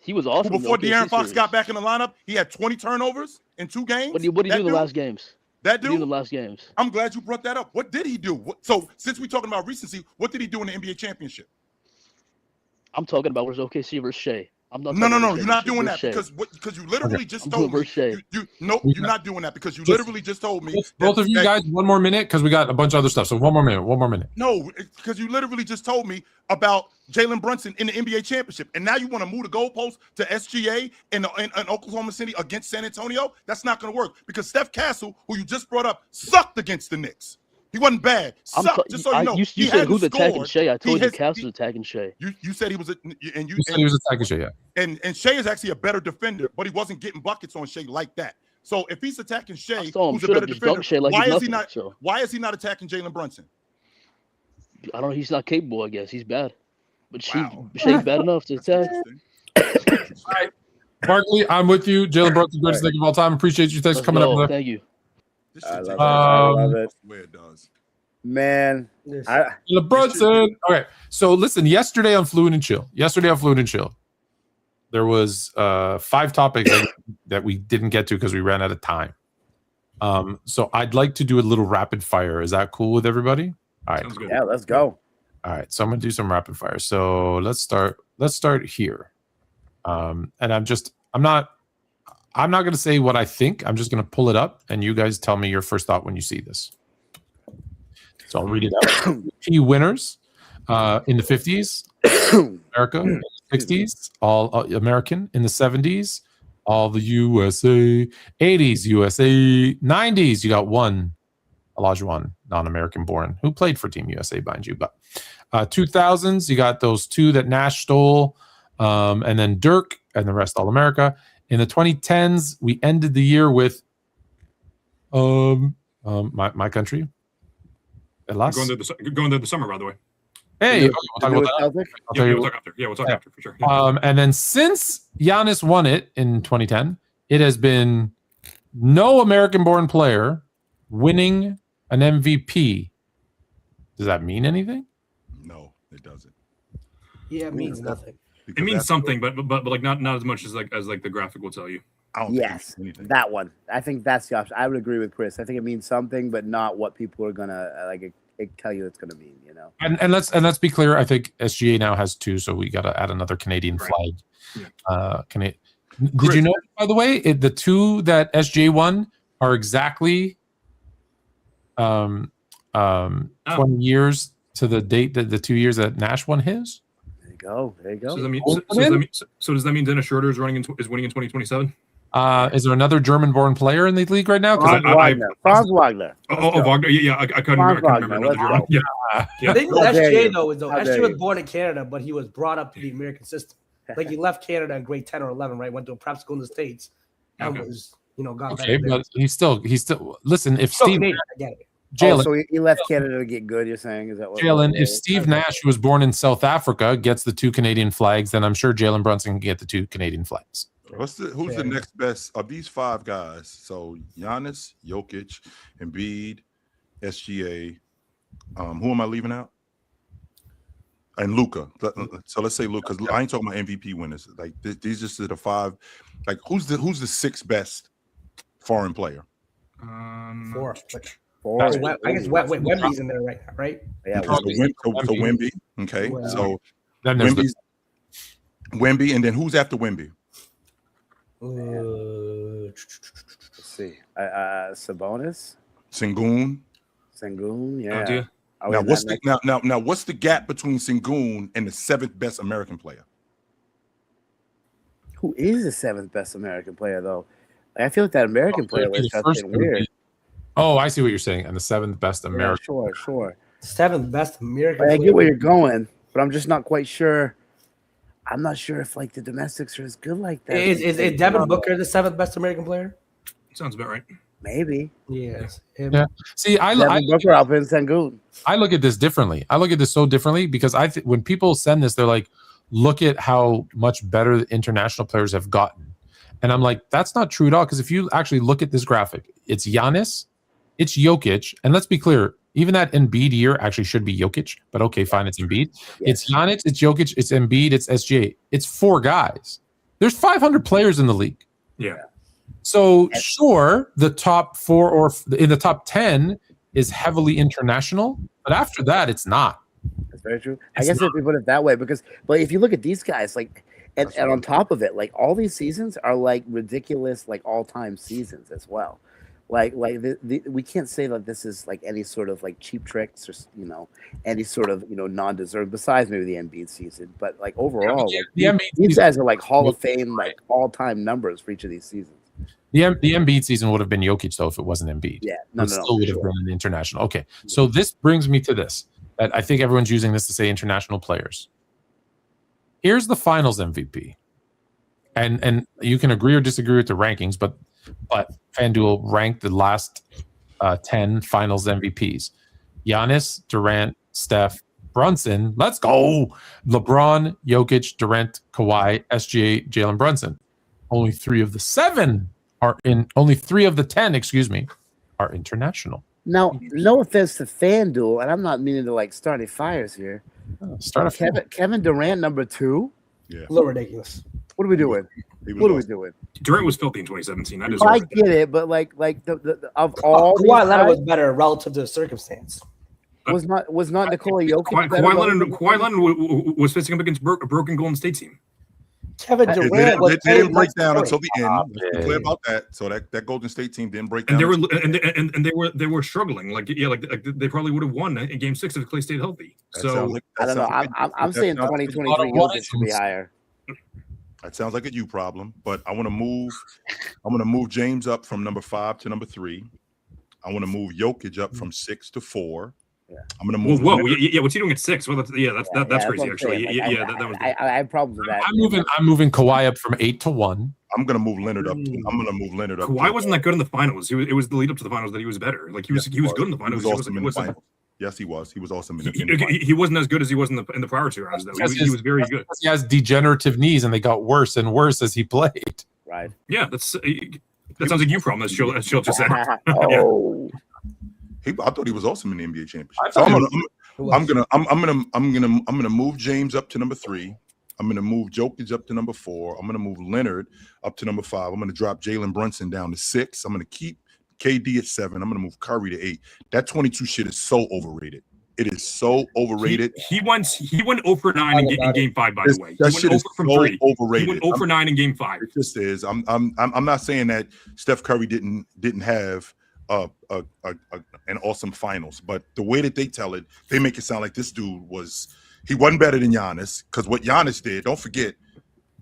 He was Who awesome. before in the De'Aaron OKC Fox series. got back in the lineup, he had 20 turnovers in 2 games. What did he do in the last games? That What did he do in dude? the last games? I'm glad you brought that up. What did he do? So since we're talking about recency, what did he do in the NBA championship? I'm talking about versus OKC versus Shea. I'm not. No. talking about You're not championship doing that versus Shea. because you literally just I'm told doing me. versus Shea. You're not doing that because you literally just told me. Both of you guys, one more minute because we got a bunch of other stuff. So one more minute. No, because you literally just told me about Jalen Brunson in the NBA championship, and now you want to move the goalpost to SGA in Oklahoma City against San Antonio. That's not going to work because Steph Castle, who you just brought up, sucked against the Knicks. He wasn't bad. Just so you know, You he said hadn't who's attacking scored. Shea? I told you has- Castle's attacking Shea. You said he was, You said he was attacking Shea. Yeah. and Shea is actually a better defender, but he wasn't getting buckets on Shea like that. So if he's attacking Shea, saw him who's a straight better up just defender, dunk Shea like why he's is he nothing, not? so. Why is he not attacking Jalen Brunson? I don't know. He's not capable. I guess he's bad, but Wow. Shea's bad enough to attack. Barkley, I'm with you. Jalen Brunson, greatest thing of all time. Appreciate you. Thanks for Let's coming go. up. Thank you. This I shit love takes it. I love Um, it, where it does. man. I, Jalen Brunson. Okay, so listen. Yesterday on Fluent and Chill. There was 5 topics that we didn't get to because we ran out of time. So I'd like to do a little rapid fire. Is that cool with everybody? All right. Sounds good. yeah, let's go. All right. So I'm gonna do some rapid fire. So let's start here. And I'm not gonna say what I think. I'm just gonna pull it up and you guys tell me your first thought when you see this. So I'll read it out. Key winners in the 50s, America, in the 60s, all American in the 70s, all the USA, 80s, USA, 90s, you got one, Olajuwon, non-American born, who played for Team USA, mind you. But 2000s, you got those 2 that Nash stole, and then Dirk, and the rest all America. In the 2010s, we ended the year with my country. Elas. Going to the summer, by the way. Hey, we'll talk about that. Celtic? I'll tell you We'll talk after. Yeah, we'll talk after for sure. Yeah. And then since Giannis won it in 2010, it has been no American-born player winning an MVP. Does that mean anything? No, it doesn't. Yeah, it means nothing. It means something, but like not as much as the graphic will tell you. I don't think it Yes, means anything. that one. I think that's the option. I would agree with Chris. I think it means something, but not what people are gonna tell you it's gonna mean. You know. And let's be clear. I think SGA now has 2, so we got to add another Canadian Right. flag. Yeah. Did you know, by the way, the 2 that SGA won are exactly 20 years to the date that the 2 years that Nash won his? There you go. There you go. So does that mean Dennis Schroeder is winning in 2027? Is there another German-born player in the league right now? 'Cause Franz I- Wagner. Franz Wagner. Oh, Wagner. Yeah, I couldn't Franz remember Wagner, another let's German. go. Yeah. The thing with How dare SJ you. though is How SJ dare was you. born in Canada, but he was brought up to the American system. Like he left Canada in grade 10 or 11, right? Went to a prep school in the States and Okay. was, got Okay, better there. but he's still listen. If So Steve Canadian, I get it. Jalen, So he left Canada to get good. You're saying is that what? Jalen, if Steve Nash, who was born in South Africa, gets the 2 Canadian flags, then I'm sure Jalen Brunson can get the 2 Canadian flags. Who's the next best of these 5 guys? So Giannis, Jokic, Embiid, SGA. Who am I leaving out? And Luka. So let's say Luka. I ain't talking about MVP winners. Like these just are the 5. Like who's the 6th best foreign player? 4. That's- I guess Wemby's in there right now, right? Yeah, So Wemby. Okay, Wow. so Then there's the, Wemby, and then who's after Wemby? let's see. Sabonis, Sengun. Sengun, yeah. Idea. Are we Now in what's that the now what's the gap between Sengun and the 7th best American player? Who is the 7th best American player though? Like, I feel like that American player the list has first been would be- weird. Oh, I see what you're saying. And the 7th best Yeah, American. sure. 7th best American. Like, I player. get where you're going, but I'm just not quite sure. I'm not sure if like the domestics are as good like that. Is Devin Booker the 7th best American player? Sounds about right. Maybe. Yes. Yeah. See, I Devin Booker, I'll put in Sengun. I look at this differently. I look at this so differently because when people send this, they're like, look at how much better the international players have gotten. And I'm like, that's not true at all. Because if you actually look at this graphic, it's Giannis, it's Jokic. And let's be clear, even that Embiid year actually should be Jokic. But okay, fine, it's Embiid. Yes. It's Giannis, it's Jokic, it's Embiid, it's SGA. It's 4 guys. There's 500 players in the league. Yeah. So sure, the top 4 or in the top 10 is heavily international. But after that, it's not. That's very true. It's I guess if we put it that way, because but if you look at these guys, like and on top of it, like all these seasons are like ridiculous, like all-time seasons as well. Like we can't say that this is like any sort of like cheap tricks or any sort of non-deserved besides maybe the Embiid season, but like overall, The like, Embiid these season- guys are like Hall of Fame, like all-time numbers for each of these seasons. The Embiid season would have been Jokic though if it wasn't Embiid. Yeah, It still would have been an international. Okay, so this brings me to this. That I think everyone's using this to say international players. Here's the Finals MVP, and you can agree or disagree with the rankings, but FanDuel ranked the last 10 Finals MVPs: Giannis, Durant, Steph, Brunson. Let's go. LeBron, Jokic, Durant, Kawhi, SGA, Jalen Brunson. Only 3 of the 7 are in. Only 3 of the 10, excuse me, are international. Now, no offense to FanDuel, and I'm not meaning to like start any fires here. Start a Kevin Durant number 2. Yeah. A little ridiculous. What are we doing? He was What are we awesome. doing? Durant was filthy in 2017. That is I get it, but like the of all these Kawhi Leonard guys, was better relative to the circumstance. was not Nikola Jokic better Kawhi Leonard was facing up against a broken Golden State team. Kevin They Durant was didn't break playing down like until the end. Let's be yeah. clear about that. So that Golden State team didn't break And down. they were they were struggling. Like they probably would have won in Game 6 if Clay stayed healthy. So I don't know. I'm saying 2023 Jokic should be higher. That sounds like a you problem, but I want to move. I'm going to move James up from number 5 to number 3. I want to move Jokic up from 6 to 4. Yeah. I'm going to move. whoa, what's he doing at 6? Well, that's Yeah, crazy that's what I'm actually. saying. Like, That was. I have problems with that. I'm moving Kawhi up from 8 to 1. I'm going to move Leonard up. I'm going to move Leonard up. Kawhi wasn't that good in the finals. It was the lead up to the finals that he was better. Like he was good in the He finals. was awesome in the finals. Yes, he was. He was awesome in the finals. He wasn't as good as he was in the prior 2 rounds though. He was very good. He has degenerative knees, and they got worse and worse as he played. Right. Yeah, that sounds like you problem. As Chill just said. Oh. I thought he was awesome in the NBA championship. I So thought I'm gonna move James up to number 3. I'm gonna move Jokic up to number 4. I'm gonna move Leonard up to number 5. I'm gonna drop Jalen Brunson down to 6. I'm gonna keep KD at 7. I'm gonna move Curry to 8. That 22 shit is so overrated. It is so overrated. He went 0 for 9 in Game 5. By the way, That he shit went is 0 from so 3. overrated. He went 0 for 9 in Game 5. It just is. I'm not saying that Steph Curry didn't have an awesome finals, but the way that they tell it, they make it sound like this dude he wasn't better than Giannis, because what Giannis did, don't forget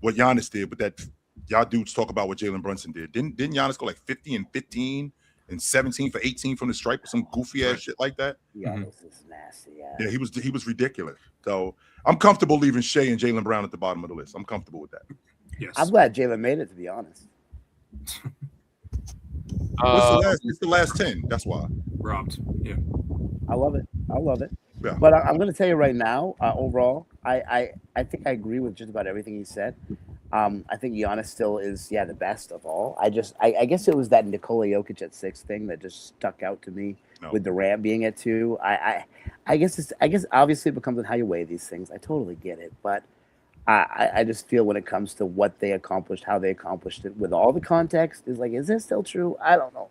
what Giannis did, but that y'all dudes talk about what Jalen Brunson did. Didn't Giannis go like 50 and 15 and 17 for 18 from the stripe or some goofy ass shit like that? Yeah, this is nasty. Yeah, he was ridiculous. So I'm comfortable leaving Shea and Jalen Brown at the bottom of the list. I'm comfortable with that. Yes. I'm glad Jalen made it, to be honest. It's the last 10. That's why. Robbed. Yeah. I love it. Yeah. But I'm going to tell you right now, overall, I think I agree with just about everything he said. I think Giannis still is, the best of all. I guess it was that Nikola Jokic at 6 thing that just stuck out to me with Durant being at 2. I guess obviously it becomes on how you weigh these things. I totally get it, but I just feel when it comes to what they accomplished, how they accomplished it, with all the context, is this still true? I don't know.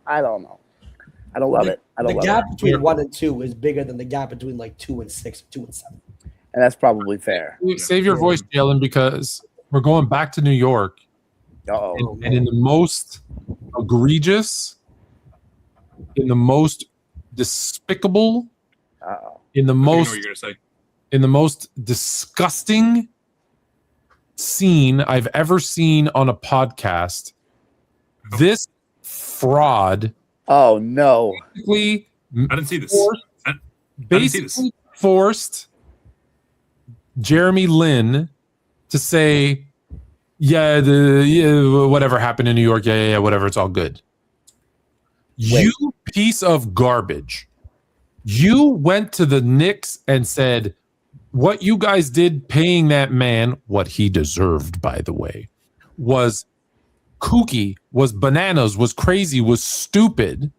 I don't love it. I don't The love gap it. between 1 and 2 is bigger than the gap between like 2 and 6, 2 and 7. And that's probably fair. Save your voice, Jalen, because we're going back to New York. Uh-oh. And in the most egregious, in the most despicable, Uh-oh. in the I think I know most what you're gonna say. in the most disgusting scene I've ever seen on a podcast, this fraud Oh, no. basically I didn't see this. forced, I didn't see this. basically forced Jeremy Lin to say, yeah, whatever happened in New York, yeah, whatever, it's all good. You piece of garbage. You went to the Knicks and said, what you guys did paying that man, what he deserved, by the way, was kooky, was bananas, was crazy, was stupid,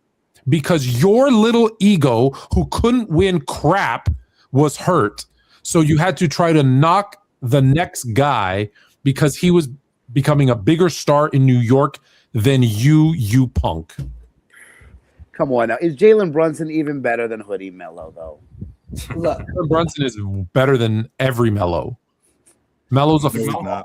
because your little ego who couldn't win crap was hurt. So you had to try to knock the next guy because he was becoming a bigger star in New York than you punk. Come on now. Is Jalen Brunson even better than Hoodie Mello, though? Look, Jalen Brunson is better than every Melo. Melo's a No, he's fraud. not.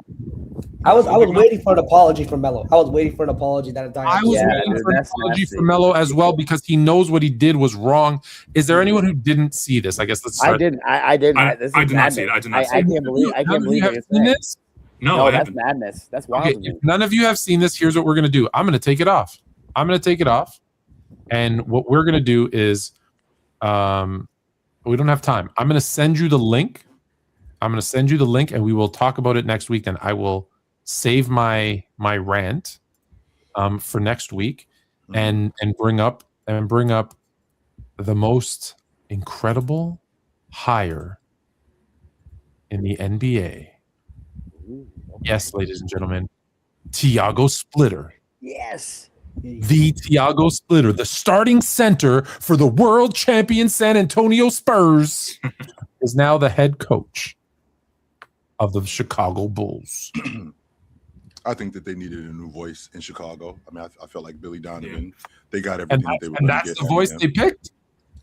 I was waiting for an apology from Melo. I was waiting for an apology that entire I was Yeah, waiting dude, for an that's apology nasty. from Melo as well because he knows what he did was wrong. Is there anyone who didn't see this? I guess let's I start. didn't. I didn't. I This is did not see it. madness. I did not see I it. can't believe. I None can't of believe you what have you're seen saying. No, this? No, I that's haven't. madness. That's wild Okay, to me. if none of you have seen this, here's what we're gonna do. I'm gonna take it off. And what we're gonna do is, we don't have time. I'm gonna send you the link. And we will talk about it next week. And I will save my rant for next week, and bring up the most incredible hire in the NBA. Yes, ladies and gentlemen, Tiago Splitter. Yes. The Tiago Splitter, the starting center for the world champion San Antonio Spurs, is now the head coach of the Chicago Bulls. I think that they needed a new voice in Chicago. I mean, I felt like Billy Donovan. They got And everything that they were and going to that's get. the out of voice him. they picked.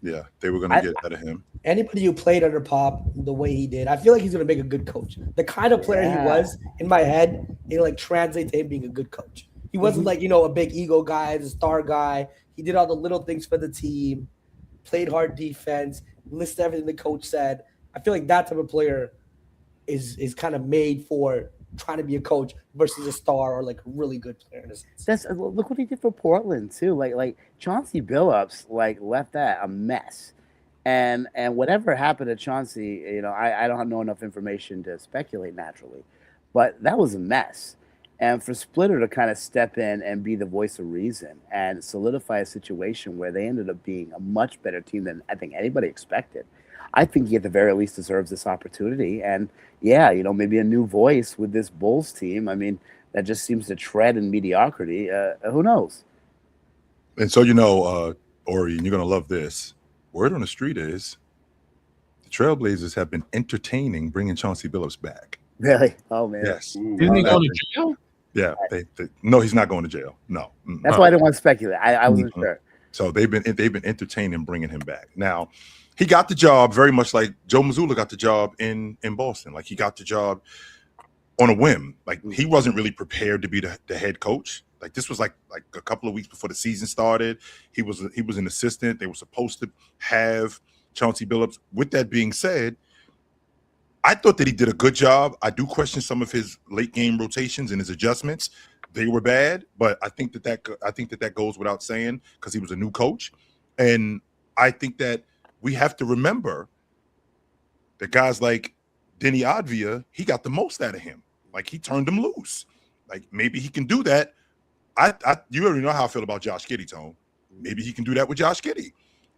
Yeah, they were going to get out of him. Anybody who played under Pop the way he did, I feel like he's going to make a good coach. The kind of player he was in my head, it like translates to him being a good coach. He wasn't like, a big ego guy, the star guy. He did all the little things for the team, played hard defense, listened to everything the coach said. I feel like that type of player is kind of made for trying to be a coach versus a star or like a really good player in a sense. That's look what he did for Portland too. Like Chauncey Billups left that a mess. And whatever happened to Chauncey, I don't know enough information to speculate naturally, but that was a mess. And for Splitter to kind of step in and be the voice of reason and solidify a situation where they ended up being a much better team than I think anybody expected, I think he at the very least deserves this opportunity. And yeah, maybe a new voice with this Bulls team. I mean, that just seems to tread in mediocrity. Who knows? And so, Ori, and you're going to love this. Word on the street is the Trailblazers have been entertaining bringing Chauncey Billups back. Really? Oh, man. Yes. Didn't he go to jail? Yeah. No, he's not going to jail. No. That's why I didn't want to speculate. I wasn't sure. So they've been entertaining bringing him back. Now, he got the job very much like Joe Mazzulla got the job in Boston. Like he got the job on a whim. Like he wasn't really prepared to be the head coach. Like this was like a couple of weeks before the season started. He was an assistant. They were supposed to have Chauncey Billups. With that being said, I thought that he did a good job. I do question some of his late game rotations and his adjustments. They were bad, but I think that goes without saying because he was a new coach, and I think that we have to remember that guys like Denny Advia, he got the most out of him. Like he turned him loose. Like maybe he can do that. You already know how I feel about Josh Giddey, Tone. Maybe he can do that with Josh Giddey.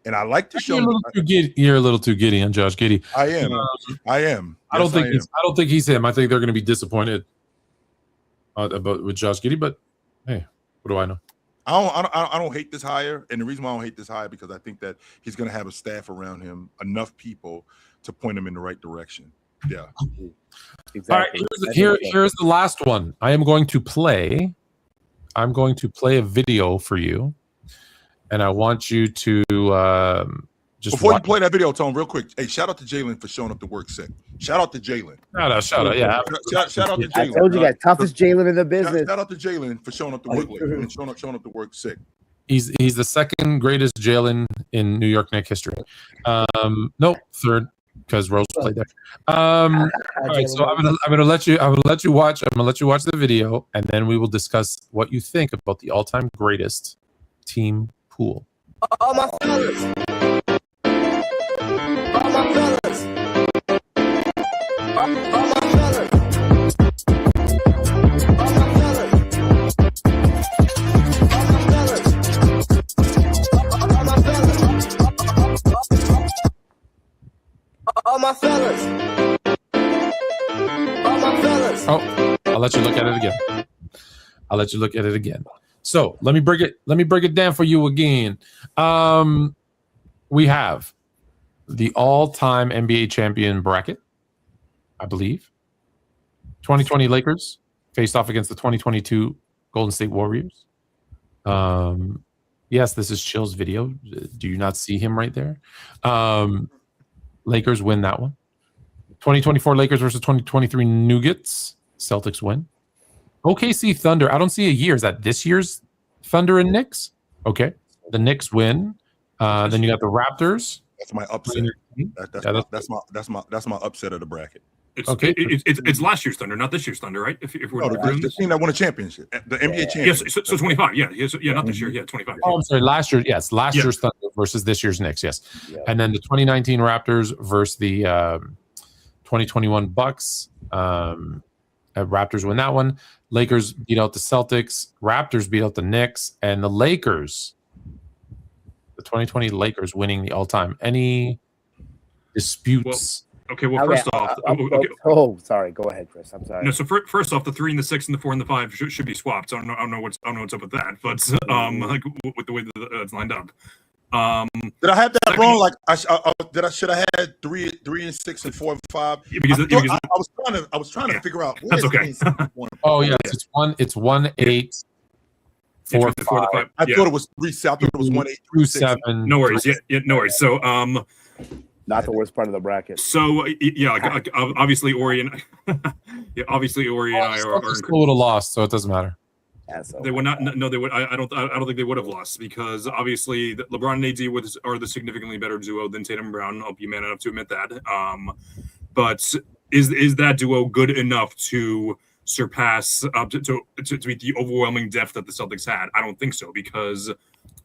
And I like to show You're a little too giddy on Josh Giddey. I am. I don't think he's him. I think they're going to be disappointed with Josh Giddey. But hey, what do I know? I don't hate this hire, and the reason why I don't hate this hire because I think that he's going to have a staff around him, enough people to point him in the right direction. Yeah. Exactly. All right, here's the last one. I'm going to play a video for you. and I want you to just before watch. you play that video, Tone, real quick. Hey, shout out to Jalen for showing up to work sick. Shout out to Jalen. Shout out, yeah. Shout out to I Jalen. told you guys, toughest Jalen in the business. Shout out to Jalen for showing up to work late and showing up to work sick. He's the second greatest Jalen in New York Knicks history. No, third, because Rose played there. All right, so I'm gonna let you watch the video, and then we will discuss what you think about the all-time greatest team pool. All my fellas. All my fellas. All my fellas. All my fellas. All my fellas. All my fellas. Oh, I'll let you look at it again. So let me break it down for you again. We have the all-time NBA champion bracket, I believe. 2020 Lakers faced off against the 2022 Golden State Warriors. Yes, this is Chill's video. Do you not see him right there? Lakers win that one. 2024 Lakers versus 2023 Nuggets. Celtics win. OKC Thunder. I don't see a year. Is that this year's Thunder and Knicks? Okay. The Knicks win. Then you got the Raptors. That's my upset. That's my upset of the bracket. It's last year's Thunder, not this year's Thunder, right? If we're the team that won a championship, the NBA championship. Yes, so 25. Yeah, not this year. Yeah, 25. Oh, I'm sorry. Last year, yes. Last year's Thunder versus this year's Knicks, yes. Yeah. And then the 2019 Raptors versus the 2021 Bucks. Raptors win that one. Lakers beat out the Celtics. Raptors beat out the Knicks. And the Lakers, the 2020 Lakers winning the all-time. Any disputes? First off, sorry. Go ahead, Chris. I'm sorry. No, so first off, the 3 and the 6 and the 4 and the 5 should be swapped. So I don't know what's up with that, but like with the way that it's lined up. Did I have that wrong? Like should I had 3 and 6 and 4 and 5? Yeah, because I was trying to figure out. That's okay. Oh yes, it's 1 8 4 5. I thought it was 3 7. I thought it was 1 8 3 7. No worries. Yeah, no worries. So not the worst part of the bracket. So like obviously Ori and obviously Ori and I are would have lost, so it doesn't matter. Yeah, so they would not. No, they would. I don't think they would have lost because obviously LeBron and AD are the significantly better duo than Tatum and Brown. I'll be man enough to admit that. But is that duo good enough to surpass to meet the overwhelming depth that the Celtics had? I don't think so because.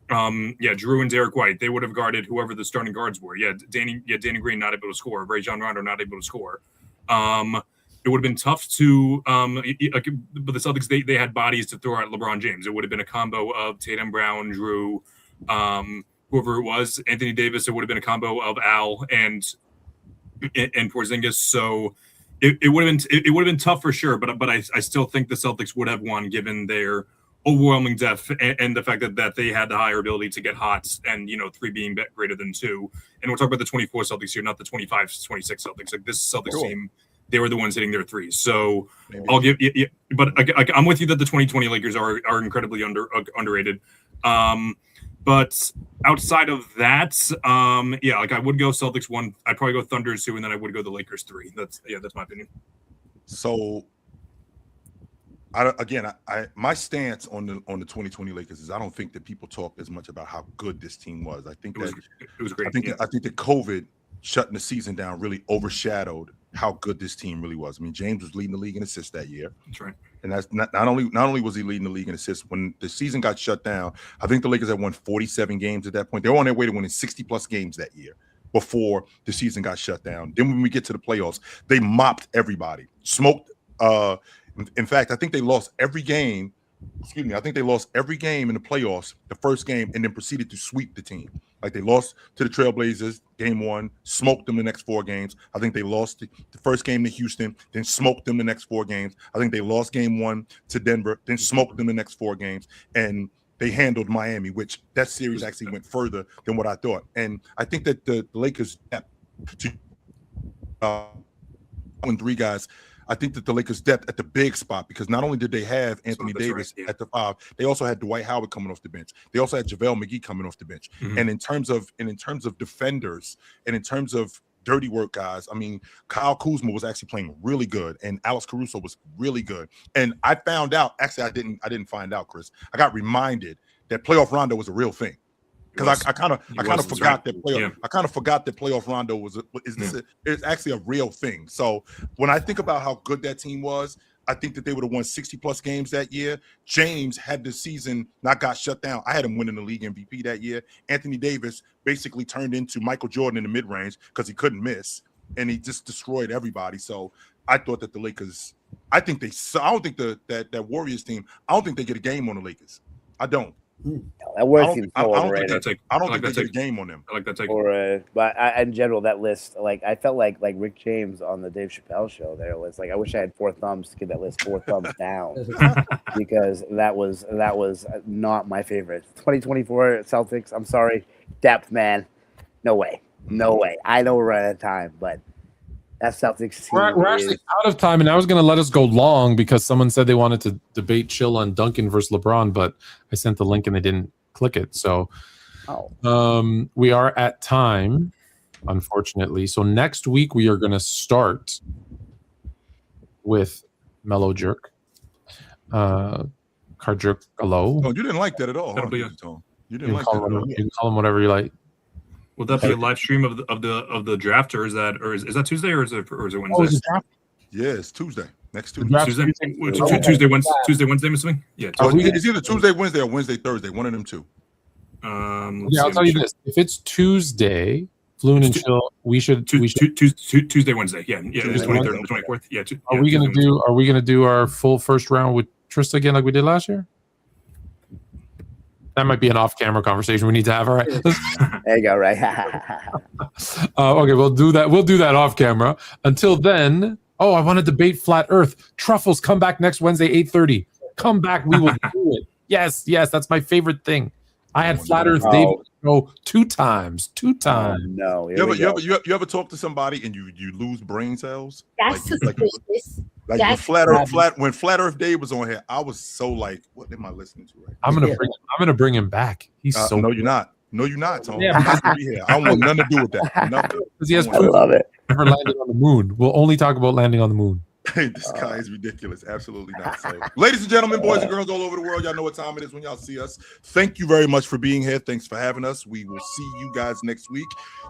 Drew and Derek White, they would have guarded whoever the starting guards were. Danny Green not able to score. Rajon Rondo not able to score. It would have been tough to but the Celtics they had bodies to throw at LeBron James. It would have been a combo of Tatum, Brown, Drew, whoever it was, Anthony Davis. It would have been a combo of Al and Porzingis. So it would have been tough for sure. But I still think the Celtics would have won given their overwhelming depth and the fact that they had the higher ability to get hot and 3 being greater than 2. And we're talking about the 24 Celtics here, not the 25-26 Celtics. Like this Celtics team, they were the ones hitting their threes. So I'll give you, but I'm with you that the 2020 Lakers are incredibly underrated. But outside of that, I would go Celtics 1. I'd probably go Thunder 2, and then I would go the Lakers 3. That's my opinion. So. My stance on the 2020 Lakers is I don't think that people talk as much about how good this team was. I think it was great. I think that COVID shutting the season down really overshadowed how good this team really was. I mean, James was leading the league in assists that year. That's right. And that's not only was he leading the league in assists, when the season got shut down, I think the Lakers had won 47 games at that point. They were on their way to winning 60 plus games that year before the season got shut down. Then when we get to the playoffs, they mopped everybody, smoked. In fact, I think they lost every game. I think they lost every game in the playoffs, the first game, and then proceeded to sweep the team. Like they lost to the Trailblazers game 1, smoked them the next 4 games. I think they lost the first game to Houston, then smoked them the next 4 games. I think they lost game 1 to Denver, then smoked them the next 4 games. And they handled Miami, which that series actually went further than what I thought. And I think that the Lakers depth to 3 guys. I think that the Lakers' depth at the big spot, because not only did they have Anthony Davis at the 5, they also had Dwight Howard coming off the bench. They also had JaVale McGee coming off the bench. And in terms of defenders and in terms of dirty work guys, I mean, Kyle Kuzma was actually playing really good, and Alex Caruso was really good. And I found out, actually, I didn't find out, Chris. I got reminded that playoff Rondo was a real thing. Because I kind of forgot that playoff. I kind of forgot that playoff Rondo is actually a real thing. So when I think about how good that team was, I think that they would have won 60+ games that year. James had the season not got shut down. I had him winning the league MVP that year. Anthony Davis basically turned into Michael Jordan in the mid-range because he couldn't miss, and he just destroyed everybody. So I thought that the Lakers, I don't think that Warriors team, I don't think they get a game on the Lakers. I don't. No, that Warriors team. I don't think they get a game on them. I like that take. But in general, that list, like I felt like Rick James on the Dave Chappelle show. There was like I wish I had 4 thumbs to give that list 4 thumbs down because that was not my favorite. 2024 Celtics. I'm sorry, depth, man. No way. I know we're running out of time, but that Celtics team. We're actually out of time, and I was going to let us go long because someone said they wanted to debate Chill on Duncan versus LeBron, but I sent the link and they didn't click it. So we are at time, unfortunately. So next week we are going to start with Mellow Jerk, Card Jerk Hello. Oh, you didn't like that at all. That'll be you didn't like that at all. You can call him whatever you like. Will that be a live stream of the draft, or is that Tuesday, or is it Wednesday? Oh, is it draft? Yeah, it's Tuesday. Next Tuesday. Tuesday, Wednesday, I'm assuming. Yeah. It's either Tuesday, Wednesday, or Wednesday, Thursday. One of them two. I'll tell you this: if it's Tuesday, Fluent and Chill, we should Tuesday, Wednesday. Yeah, the 23rd and the 24th. Yeah. Are we gonna do our full first round with Trista again, like we did last year? That might be an off-camera conversation we need to have. All right. There you go. Right. Okay, we'll do that. We'll do that off camera. Until then, I want to debate flat Earth. Truffles come back next Wednesday, 8:30. Come back. We will do it. Yes, that's my favorite thing. I had flat Earth David go 2 times. No. You ever talk to somebody and you lose brain cells? That's suspicious. Like when Flat Earth Dave was on here, I was so like, what am I listening to right now? I'm gonna bring him back. He's so no, you're not. No, you're not, Tom. Yeah. I don't want nothing to do with that. Nothing. He has I love it. Never landed on the moon. We'll only talk about landing on the moon. This guy is ridiculous. Absolutely not. So, ladies and gentlemen, boys and girls all over the world, y'all know what time it is when y'all see us. Thank you very much for being here. Thanks for having us. We will see you guys next week.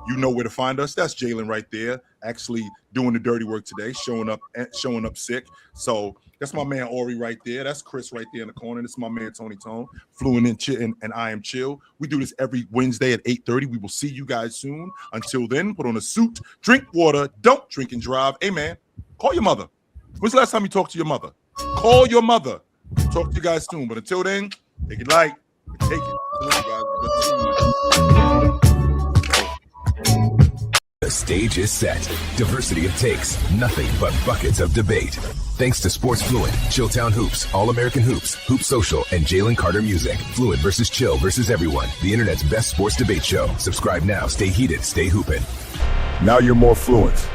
You know where to find us. That's Jalen right there, actually doing the dirty work today, showing up sick. So that's my man Ori right there. That's Chris right there in the corner. This is my man Tony Tone, Fluent and I Am Chill. We do this every Wednesday at 8:30. We will see you guys soon. Until then, put on a suit, drink water, don't drink and drive. Hey man, call your mother. When's the last time you talked to your mother? Call your mother. Talk to you guys soon. But until then, take it light. Take it. The stage is set. Diversity of takes. Nothing but buckets of debate. Thanks to Sports Fluent, Chilltown Hoops, All-American Hoops, Hoop Social, and Jalen Carter Music. Fluent versus Chill versus everyone. The internet's best sports debate show. Subscribe now. Stay heated. Stay hooping. Now you're more fluent.